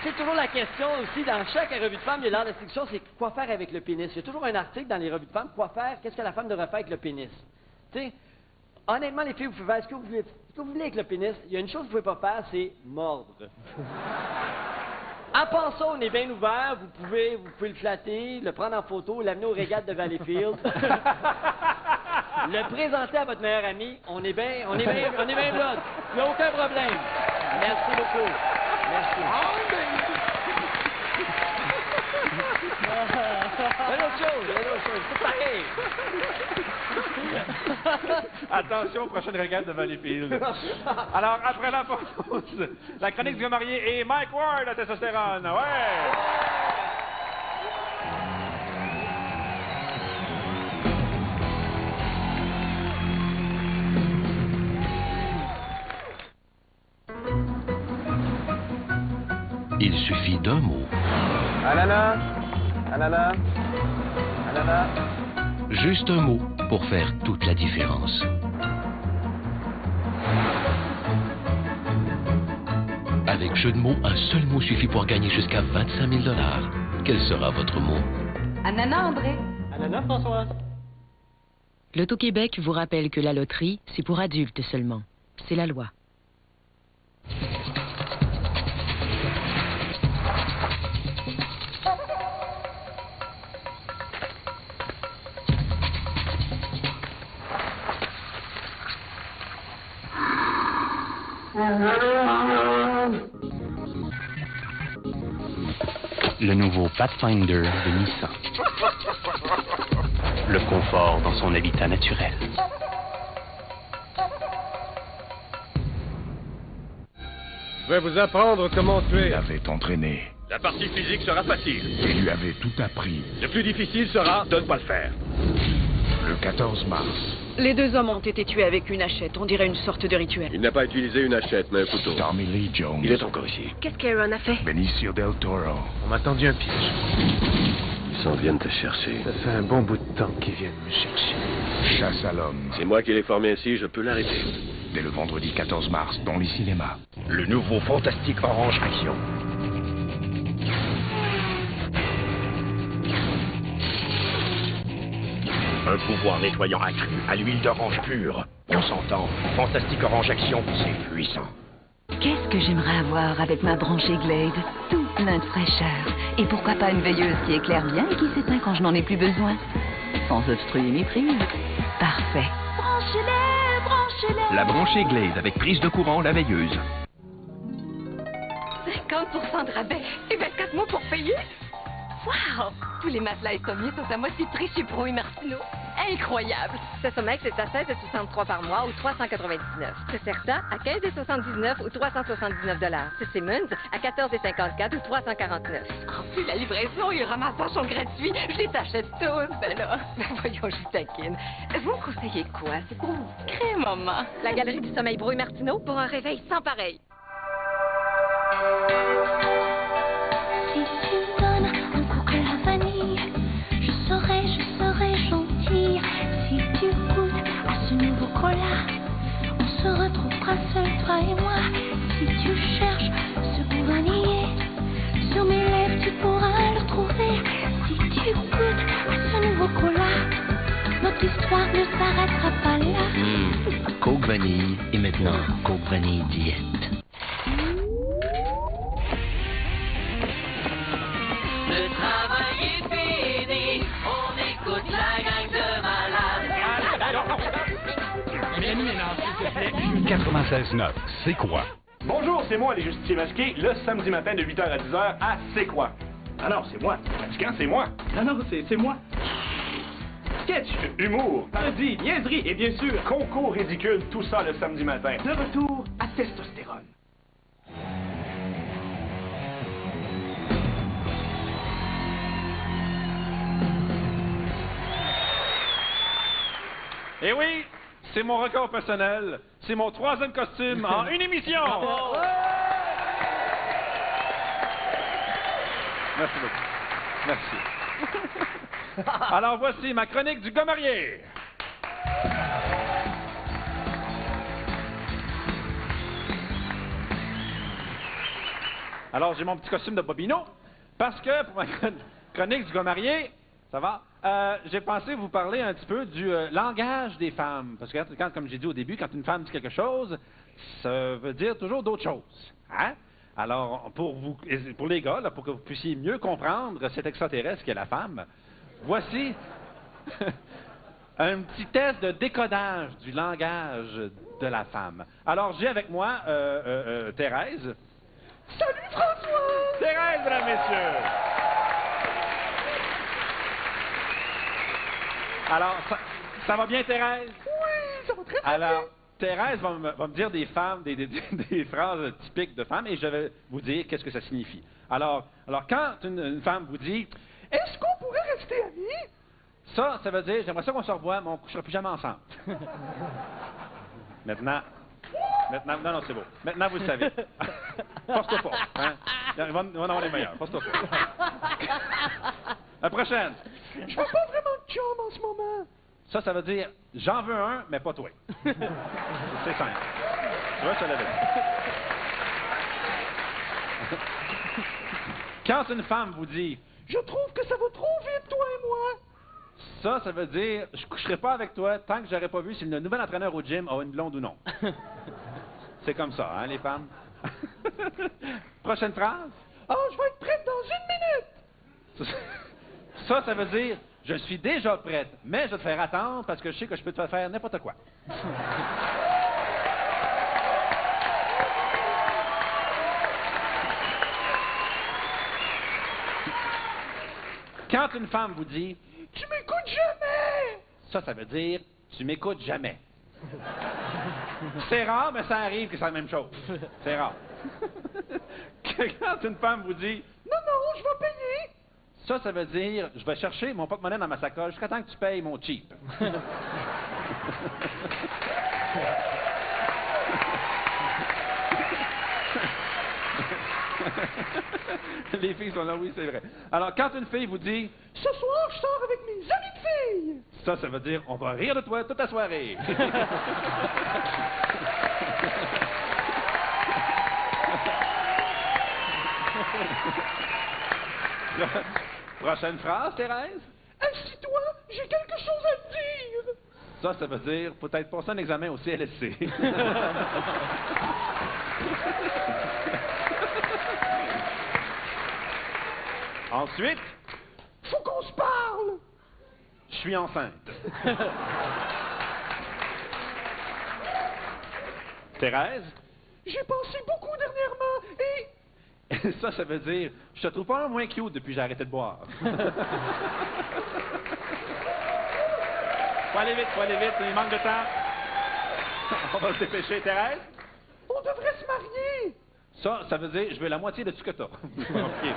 c'est toujours la question aussi, dans chaque revue de femme, il y a l'art de séduction, c'est quoi faire avec le pénis. Il y a toujours un article dans les revues de femmes, quoi faire, qu'est-ce que la femme devrait faire avec le pénis. Tu sais, honnêtement, les filles, vous pouvez faire ce que vous voulez avec le pénis. Il y a une chose que vous ne pouvez pas faire, c'est mordre. À part ça, on est bien ouvert, vous pouvez le flatter, le prendre en photo, l'amener aux régates de Valleyfield. Le présenter à votre meilleur ami, on est bien blood. Il n'y a aucun problème. Merci beaucoup. Merci. Il y a d'autres choses, c'est pareil. Attention, prochaine régate de Valleyfield. Alors, après la pause, la chronique du gars marié et Mike Ward à Testostérone. Ouais! Il suffit d'un mot. Ananas, ananas, ananas. Juste un mot pour faire toute la différence. Avec Jeu de mots, un seul mot suffit pour gagner jusqu'à 25 000 $. Quel sera votre mot? Ananas, André. Ananas, Françoise. L'Auto-Québec vous rappelle que la loterie, c'est pour adultes seulement. C'est la loi. Le nouveau Pathfinder de Nissan. Le confort dans son habitat naturel. Je vais vous apprendre comment tuer. Il avait entraîné. La partie physique sera facile. Et lui avait tout appris. Le plus difficile sera de ne pas le faire. Le 14 mars. Les deux hommes ont été tués avec une hachette. On dirait une sorte de rituel. Il n'a pas utilisé une hachette, mais un couteau. Tommy Lee Jones. Il est encore ici. Qu'est-ce qu'Aaron a fait? Benicio del Toro. On m'a tendu un piège. Ils s'en viennent te chercher. Ça fait un bon bout de temps qu'ils viennent me chercher. Chasse à l'homme. C'est moi qui l'ai formé ainsi, je peux l'arrêter. Dès le vendredi 14 mars, dans les cinémas. Le nouveau Fantastique Orange Action. Un pouvoir nettoyant accru à l'huile d'orange pure. On s'entend, Fantastique Orange Action, c'est puissant. Qu'est-ce que j'aimerais avoir avec ma branchée Glade? Tout plein de fraîcheur. Et pourquoi pas une veilleuse qui éclaire bien et qui s'éteint quand je n'en ai plus besoin? Sans obstruer mes prises. Parfait. Branchez-les, branchez-les. La branchée Glade avec prise de courant, la veilleuse. 50% de rabais et 24 mois pour payer. Wow! Tous les matelas et sommiers sont à moitié de prix chez Pro et Martineau. Incroyable! Ce sommeil, c'est à 16,63 par mois ou 399. C'est Certa à 15,79 ou 379 $. C'est Simmons à 14,54 ou 349. En plus, la livraison et le ramassage sont gratuits. Je les achète tous, ben là. Voyons, je taquine. Vous me conseillez quoi? C'est pour vous créer un moment. La Galerie du Sommeil Bro et Martineau pour un réveil sans pareil. Si tu me donnes un coca à vanille, je serai gentille. Si tu goûtes à ce nouveau cola, on se retrouvera seul, toi et moi. Si tu cherches ce goût vanillé, sur mes lèvres tu pourras le trouver. Si tu goûtes à ce nouveau cola, notre histoire ne s'arrêtera pas là. Coke vanille et maintenant Coke vanille diète. Le travail est fini, on écoute la gang de malades. 96.9, c'est quoi? Bonjour, c'est moi, les justiciers masqués, le samedi matin de 8h à 10h à C'est quoi? Ah non, c'est moi. Vatican, c'est moi. Non, c'est moi. Sketch, humour, parodie, niaiserie et bien sûr, concours ridicule, tout ça le samedi matin. De retour à Testostérone. Et oui, c'est mon record personnel. C'est mon 3e costume en une émission. Merci beaucoup. Merci. Alors voici ma chronique du gars marié. Alors, j'ai mon petit costume de Bobino, parce que pour ma chronique du gars marié, ça va, j'ai pensé vous parler un petit peu du langage des femmes. Parce que, quand, comme j'ai dit au début, quand une femme dit quelque chose, ça veut dire toujours d'autres choses. Hein? Alors, pour les gars, là, pour que vous puissiez mieux comprendre cet extraterrestre qu'est la femme, voici un petit test de décodage du langage de la femme. Alors, j'ai avec moi Thérèse. Salut François! Thérèse, mesdames, messieurs! Alors, ça va bien, Thérèse? Oui, ça va très bien. Alors, Thérèse va me dire des phrases typiques de femmes et je vais vous dire qu'est-ce que ça signifie. Alors quand une femme vous dit « Est-ce qu'on pourrait rester amis? » Ça veut dire « J'aimerais ça qu'on se revoie, mais on ne couchera plus jamais ensemble. » Maintenant, non, c'est beau. Maintenant, vous le savez. Force-toi pas. Hein? On va en avoir les meilleurs. Force-toi pas. La prochaine. Je veux pas vraiment de chum en ce moment. Ça veut dire « J'en veux un, mais pas toi. » C'est simple. Tu vois, ça l'avait. Quand une femme vous dit « Je trouve que ça va trop vite, toi et moi. » Ça veut dire « Je coucherai pas avec toi tant que j'aurai pas vu si le nouvel entraîneur au gym a une blonde ou non. » C'est comme ça, hein, les femmes? Prochaine phrase. « Oh, je vais être prête dans 1 minute. » Ça veut dire « Je suis déjà prête, mais je vais te faire attendre parce que je sais que je peux te faire n'importe quoi. » Quand une femme vous dit « Tu m'écoutes jamais! » Ça veut dire « Tu m'écoutes jamais. » C'est rare, mais ça arrive que c'est la même chose. C'est rare. Quand une femme vous dit « Non, je vais payer. » Ça veut dire « Je vais chercher mon porte-monnaie dans ma sacoche jusqu'à temps que tu payes mon cheap. » Les filles sont là, oui, c'est vrai. Alors, quand une fille vous dit « Ce soir, je sors avec mes amis de filles. » Ça veut dire « On va rire de toi toute la soirée. » Prochaine phrase, Thérèse. Assis-toi, j'ai quelque chose à te dire. Ça veut dire peut-être passer un examen au CLSC. Ensuite, faut qu'on se parle. Je suis enceinte. Thérèse? J'ai pensé beaucoup dernièrement et... Ça veut dire, je te trouve pas un moins cute depuis que j'ai arrêté de boire. Faut aller vite, il manque de temps. On va se dépêcher, Thérèse? On devrait se marier. Ça veut dire, je veux la moitié de tout ce que t'as. Okay.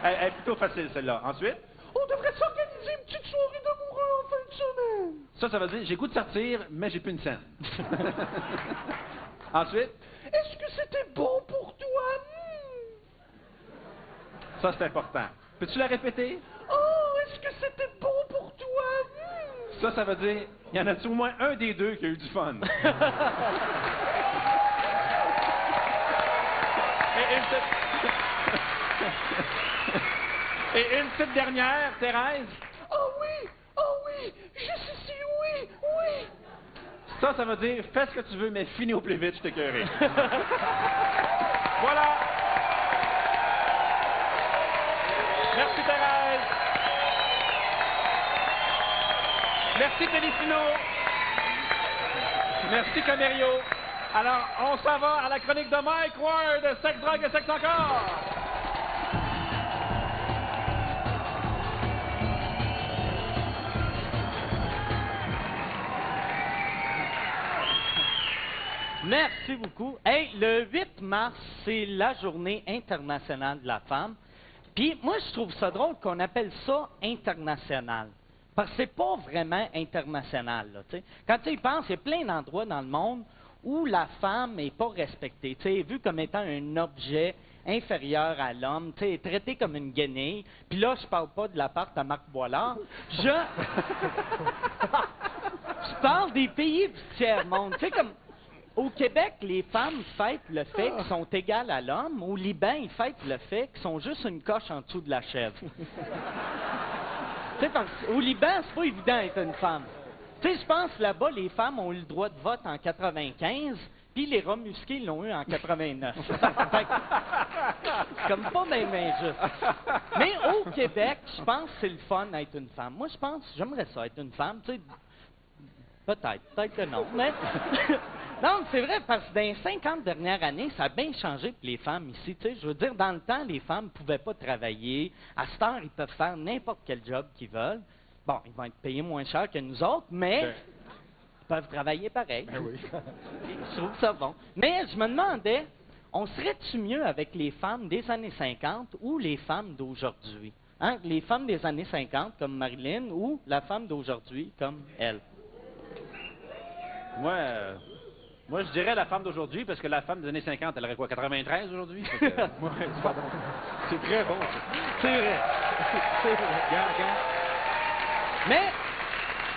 Elle est plutôt facile, celle-là. Ensuite? On devrait s'organiser une petite soirée d'amoureux en fin de semaine. Ça veut dire, j'ai goût de sortir, mais j'ai plus une scène. Ensuite? Est-ce que c'était bon pour toi? Ça, c'est important. Peux-tu la répéter? Oh, est-ce que c'était bon pour toi? Ça veut dire, il y en a au moins un des deux qui a eu du fun. Et une petite dernière, Thérèse. Oh oui, juste ici, oui. Ça veut dire, fais ce que tu veux, mais finis au plus vite, je t'écœurerai. Voilà. Merci, Thérèse. Merci, Téléfino. Merci, Camério. Alors, on s'en va à la chronique de Mike Ward, Sexe, drogue et sexe encore. Merci beaucoup. Hey, le 8 mars, c'est la journée internationale de la femme. Puis moi, je trouve ça drôle qu'on appelle ça international. Parce que c'est pas vraiment international, là, t'sais. Quand tu y penses, il y a plein d'endroits dans le monde où la femme n'est pas respectée, vue comme étant un objet inférieur à l'homme, traitée comme une guenille. Puis là, je parle pas de l'appart à Marc Boilard. Je parle des pays du tiers-monde. Comme Au Québec, les femmes fêtent le fait qu'elles sont égales à l'homme. Au Liban, ils fêtent le fait qu'ils sont juste une coche en dessous de la chèvre. Tu sais, au Liban, c'est pas évident d'être une femme. Tu sais, je pense là-bas, les femmes ont eu le droit de vote en 95, puis les rats musqués l'ont eu en 89. Fait que, c'est comme pas même injuste. Mais au Québec, je pense que c'est le fun d'être une femme. Moi, je pense, j'aimerais ça être une femme. Tu sais, peut-être que non, mais... Non, c'est vrai, parce que dans les 50 dernières années, ça a bien changé pour les femmes ici. Tu sais, je veux dire, dans le temps, les femmes ne pouvaient pas travailler. À cette heure, ils peuvent faire n'importe quel job qu'ils veulent. Bon, ils vont être payés moins cher que nous autres, mais ils peuvent travailler pareil. Ben oui. Je trouve ça bon. Mais je me demandais, on serait-tu mieux avec les femmes des années 50 ou les femmes d'aujourd'hui? Hein? Les femmes des années 50, comme Marilyn, ou la femme d'aujourd'hui, comme elle? Moi, je dirais la femme d'aujourd'hui, parce que la femme des années 50, elle aurait quoi, 93 aujourd'hui? Ouais, c'est pas bon. C'est très bon, ça. C'est vrai. C'est vrai. Regarde. Mais,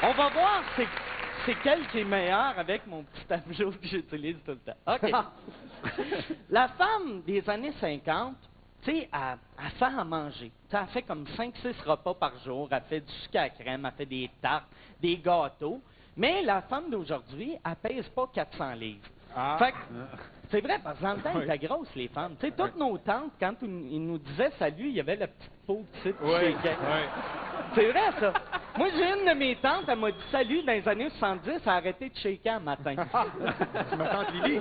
on va voir c'est quel qui est meilleur avec mon petit tableau que j'utilise tout le temps. OK. La femme des années 50, tu sais, elle fait à manger. T'sais, elle fait comme 5-6 repas par jour. Elle fait du sucre à crème, elle fait des tartes, des gâteaux. Mais la femme d'aujourd'hui, elle pèse pas 400 livres. Ah. Fait que, c'est vrai, parce que dans le temps, elles étaient grosses, les femmes. Tu sais, toutes nos tantes, quand ils nous disaient salut, il y avait la petite peau petite qui shakeait. C'est vrai, ça. Moi, j'ai une de mes tantes, elle m'a dit salut dans les années 70, elle a arrêté de shaker un matin. C'est ma tante Lily.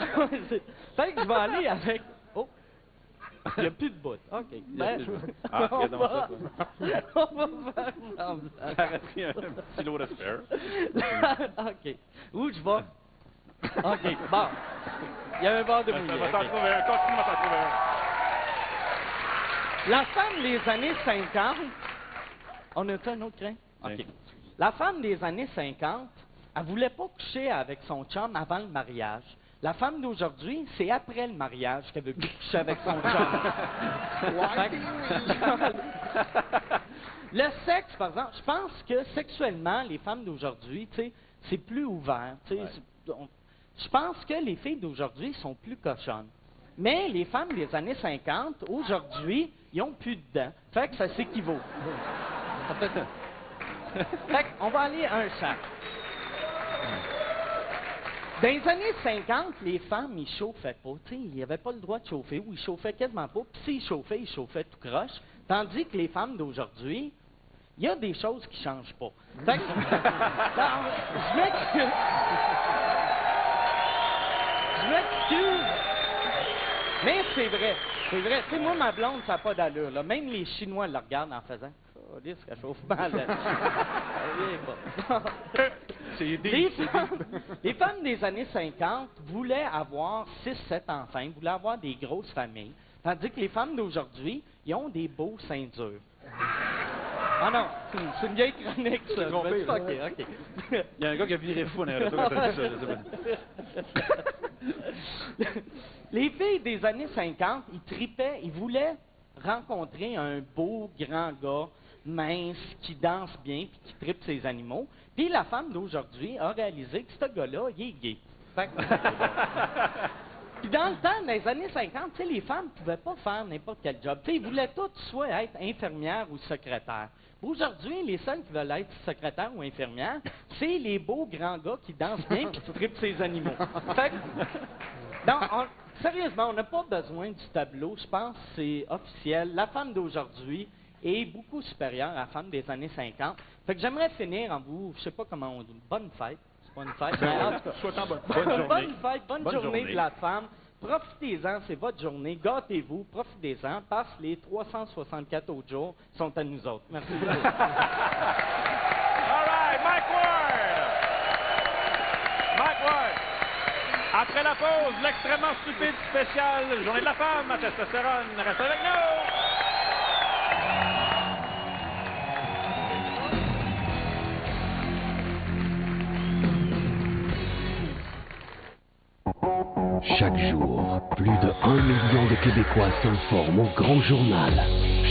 Fait que je vais aller avec... Oh! Il n'y a plus de bout. OK. Ben, on va faire semblant. Ça aurait pris un petit lot de spare. OK. Où je vais? OK, bon. Il y a un bord de mouillé. Ça va t'en trouver un. Continue à t'en trouver un. La femme des années 50... On a fait un autre craint? OK. La femme des années 50, elle voulait pas coucher avec son chum avant le mariage. La femme d'aujourd'hui, c'est après le mariage qu'elle veut coucher avec son chum. Le sexe, par exemple, je pense que sexuellement, les femmes d'aujourd'hui, tu sais, c'est plus ouvert. Tu sais, je pense que les filles d'aujourd'hui sont plus cochonnes. Mais les femmes des années 50, aujourd'hui, ils n'ont plus de dents. Fait que ça s'équivaut. Fait qu'on va aller un chaque. Dans les années 50, les femmes, ils chauffaient pas. Ils n'avaient pas le droit de chauffer, ou ils chauffaient quasiment pas. Puis s'ils chauffaient, ils chauffaient tout croche. Tandis que les femmes d'aujourd'hui, il y a des choses qui ne changent pas. Fait que, je m'excuse. Mais c'est vrai. C'est vrai. Tu sais, moi, ma blonde, ça n'a pas d'allure. Là. Même les Chinois la regardent en faisant... Oh, dis qu'elle chauffe mal. Les femmes des années 50 voulaient avoir 6-7 enfants, voulaient avoir des grosses familles, tandis que les femmes d'aujourd'hui, ils ont des beaux seins durs. Ah non, c'est une vieille chronique, ça. Trompé, OK. Il y a un gars qui a viré fou en arrière de toi quand t'as dit ça. Les filles des années 50, ils tripaient, ils voulaient rencontrer un beau, grand gars, mince, qui danse bien, puis qui tripe ses animaux. Puis la femme d'aujourd'hui a réalisé que ce gars-là, il est gay. Fait que... Puis dans le temps, dans les années 50, tu sais, les femmes ne pouvaient pas faire n'importe quel job. Tu sais, ils voulaient toutes soit être infirmières ou secrétaires. Aujourd'hui, les seuls qui veulent être secrétaires ou infirmières, c'est les beaux grands gars qui dansent bien et qui trippent ses animaux. Fait que... Non, sérieusement, on n'a pas besoin du tableau. Je pense que c'est officiel. La femme d'aujourd'hui est beaucoup supérieure à la femme des années 50. Fait que j'aimerais finir en vous, je sais pas comment on dit, bonne fête. C'est pas une fête, mais en tout cas, bonne fête, bonne journée de la femme. Profitez-en, c'est votre journée. Gâtez-vous, profitez-en, parce que les 364 autres jours sont à nous autres. Merci beaucoup. All right, Mike Ward! Après la pause, l'extrêmement stupide spécial Journée de la femme à testostérone. Restez avec nous! Chaque jour, plus de 1 million de Québécois s'informent au Grand Journal.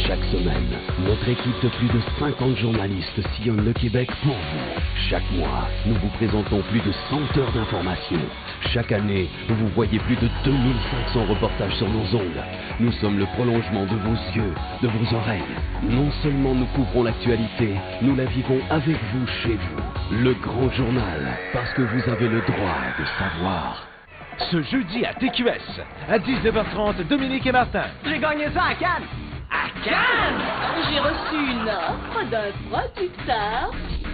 Chaque semaine, notre équipe de plus de 50 journalistes sillonne le Québec pour vous. Chaque mois, nous vous présentons plus de 100 heures d'information. Chaque année, vous voyez plus de 2500 reportages sur nos ondes. Nous sommes le prolongement de vos yeux, de vos oreilles. Non seulement nous couvrons l'actualité, nous la vivons avec vous chez vous. Le Grand Journal, parce que vous avez le droit de savoir. Ce jeudi à TQS, à 19h30, Dominique et Martin. J'ai gagné ça à Cannes! À Cannes! J'ai reçu une offre d'un producteur.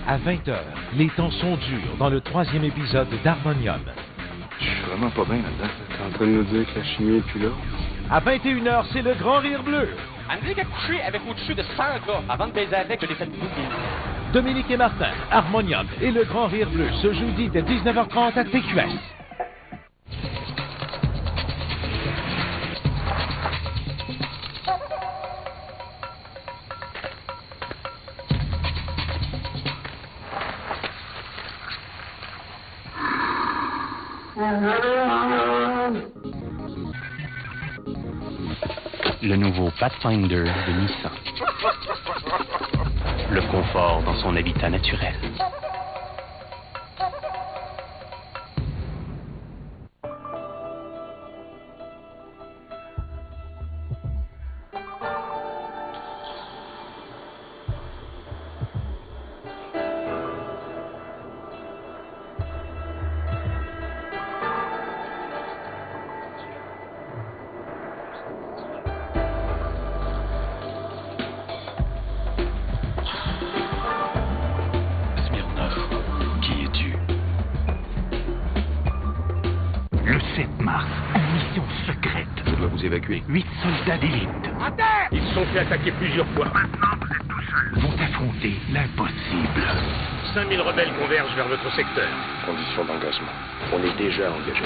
À 20h, les temps sont durs dans le 3e épisode d'Harmonium. Je suis vraiment pas bien là-dedans. T'es en train de nous dire que la chimie est plus là? À 21h, c'est le Grand Rire Bleu. Elle me dit qu'elle couchait avec au-dessus de 100 gars. Avant de baiser avec, je l'ai fait boucler. Dominique et Martin, Harmonium et le Grand Rire Bleu, ce jeudi dès 19h30 à TQS. Le nouveau Pathfinder de Nissan. Le confort dans son habitat naturel. Le 7 mars, une mission secrète. Je dois vous évacuer. 8 soldats d'élite. À terre! Ils se sont fait attaquer plusieurs fois. Maintenant, vous êtes tout seuls. Vont affronter l'impossible. 5000 rebelles convergent vers votre secteur. Condition d'engagement. On est déjà engagé.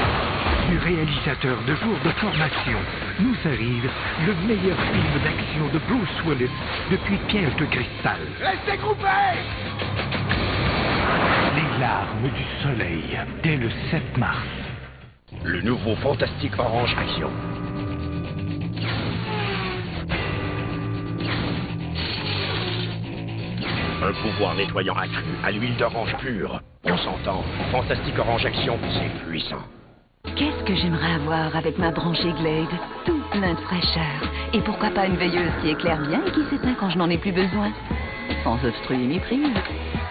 Du réalisateur de jours de formation, nous arrive le meilleur film d'action de Bruce Willis depuis Piège de cristal. Restez groupés! Les larmes du soleil, dès le 7 mars. Le nouveau Fantastique Orange Action. Un pouvoir nettoyant accru à l'huile d'orange pure. On s'entend, Fantastique Orange Action, c'est puissant. Qu'est-ce que j'aimerais avoir avec ma branchée Glade? Tout plein de fraîcheur. Et pourquoi pas une veilleuse qui éclaire bien et qui s'éteint quand je n'en ai plus besoin? Sans obstruer mes prises.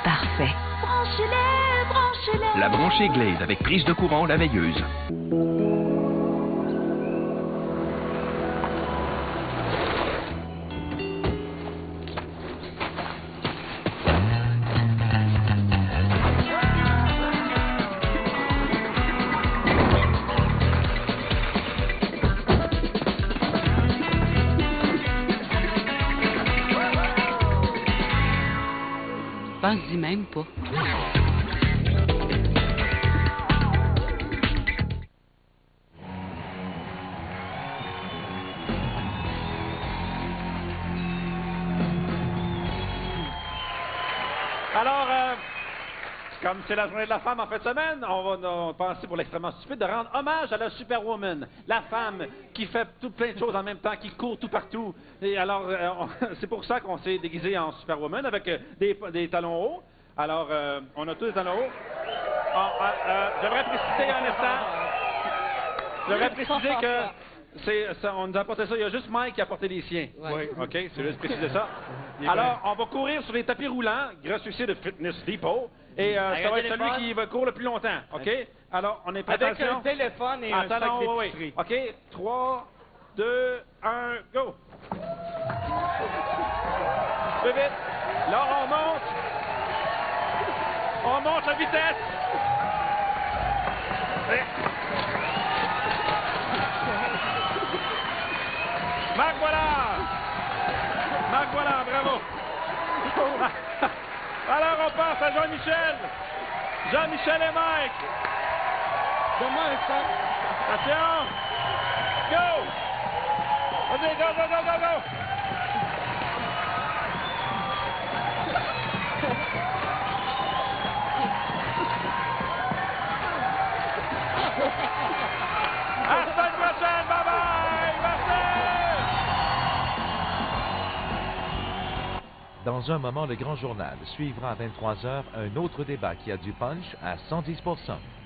Parfait. Branchez-les, branchez-les. La branchée Glade avec prise de courant, la veilleuse. Pense-y même pas. Alors, comme c'est la journée de la femme en fin de semaine, on va penser pour l'extrêmement stupide de rendre hommage à la Superwoman, la femme qui fait tout plein de choses en même temps, qui court tout partout. Et alors, c'est pour ça qu'on s'est déguisé en Superwoman avec des talons hauts. Alors, on a tous des talons hauts. J'aimerais préciser un instant. J'aimerais préciser que on nous a apporté ça. Il y a juste Mike qui a apporté les siens. Ouais. OK, c'est juste préciser ça. Alors, on va courir sur les tapis roulants, grâce au succès de Fitness Depot. Et ça va être celui qui va courir le plus longtemps. OK? Alors, on est prêt. Avec attention. un téléphone et un sac d'épicerie. OK, 3, 2, 1, go! Plus vite. Là, on monte. On monte la vitesse. Marc, voilà! Marc, voilà, bravo! Alors, on passe à Jean-Michel! Jean-Michel et Mike! Donne-moi un sac. Attention! Go! Vas-y, go, go, go, go, go! À la semaine prochaine! Bye-bye! Merci! Dans un moment, le Grand Journal suivra à 23h un autre débat qui a du punch à 110%.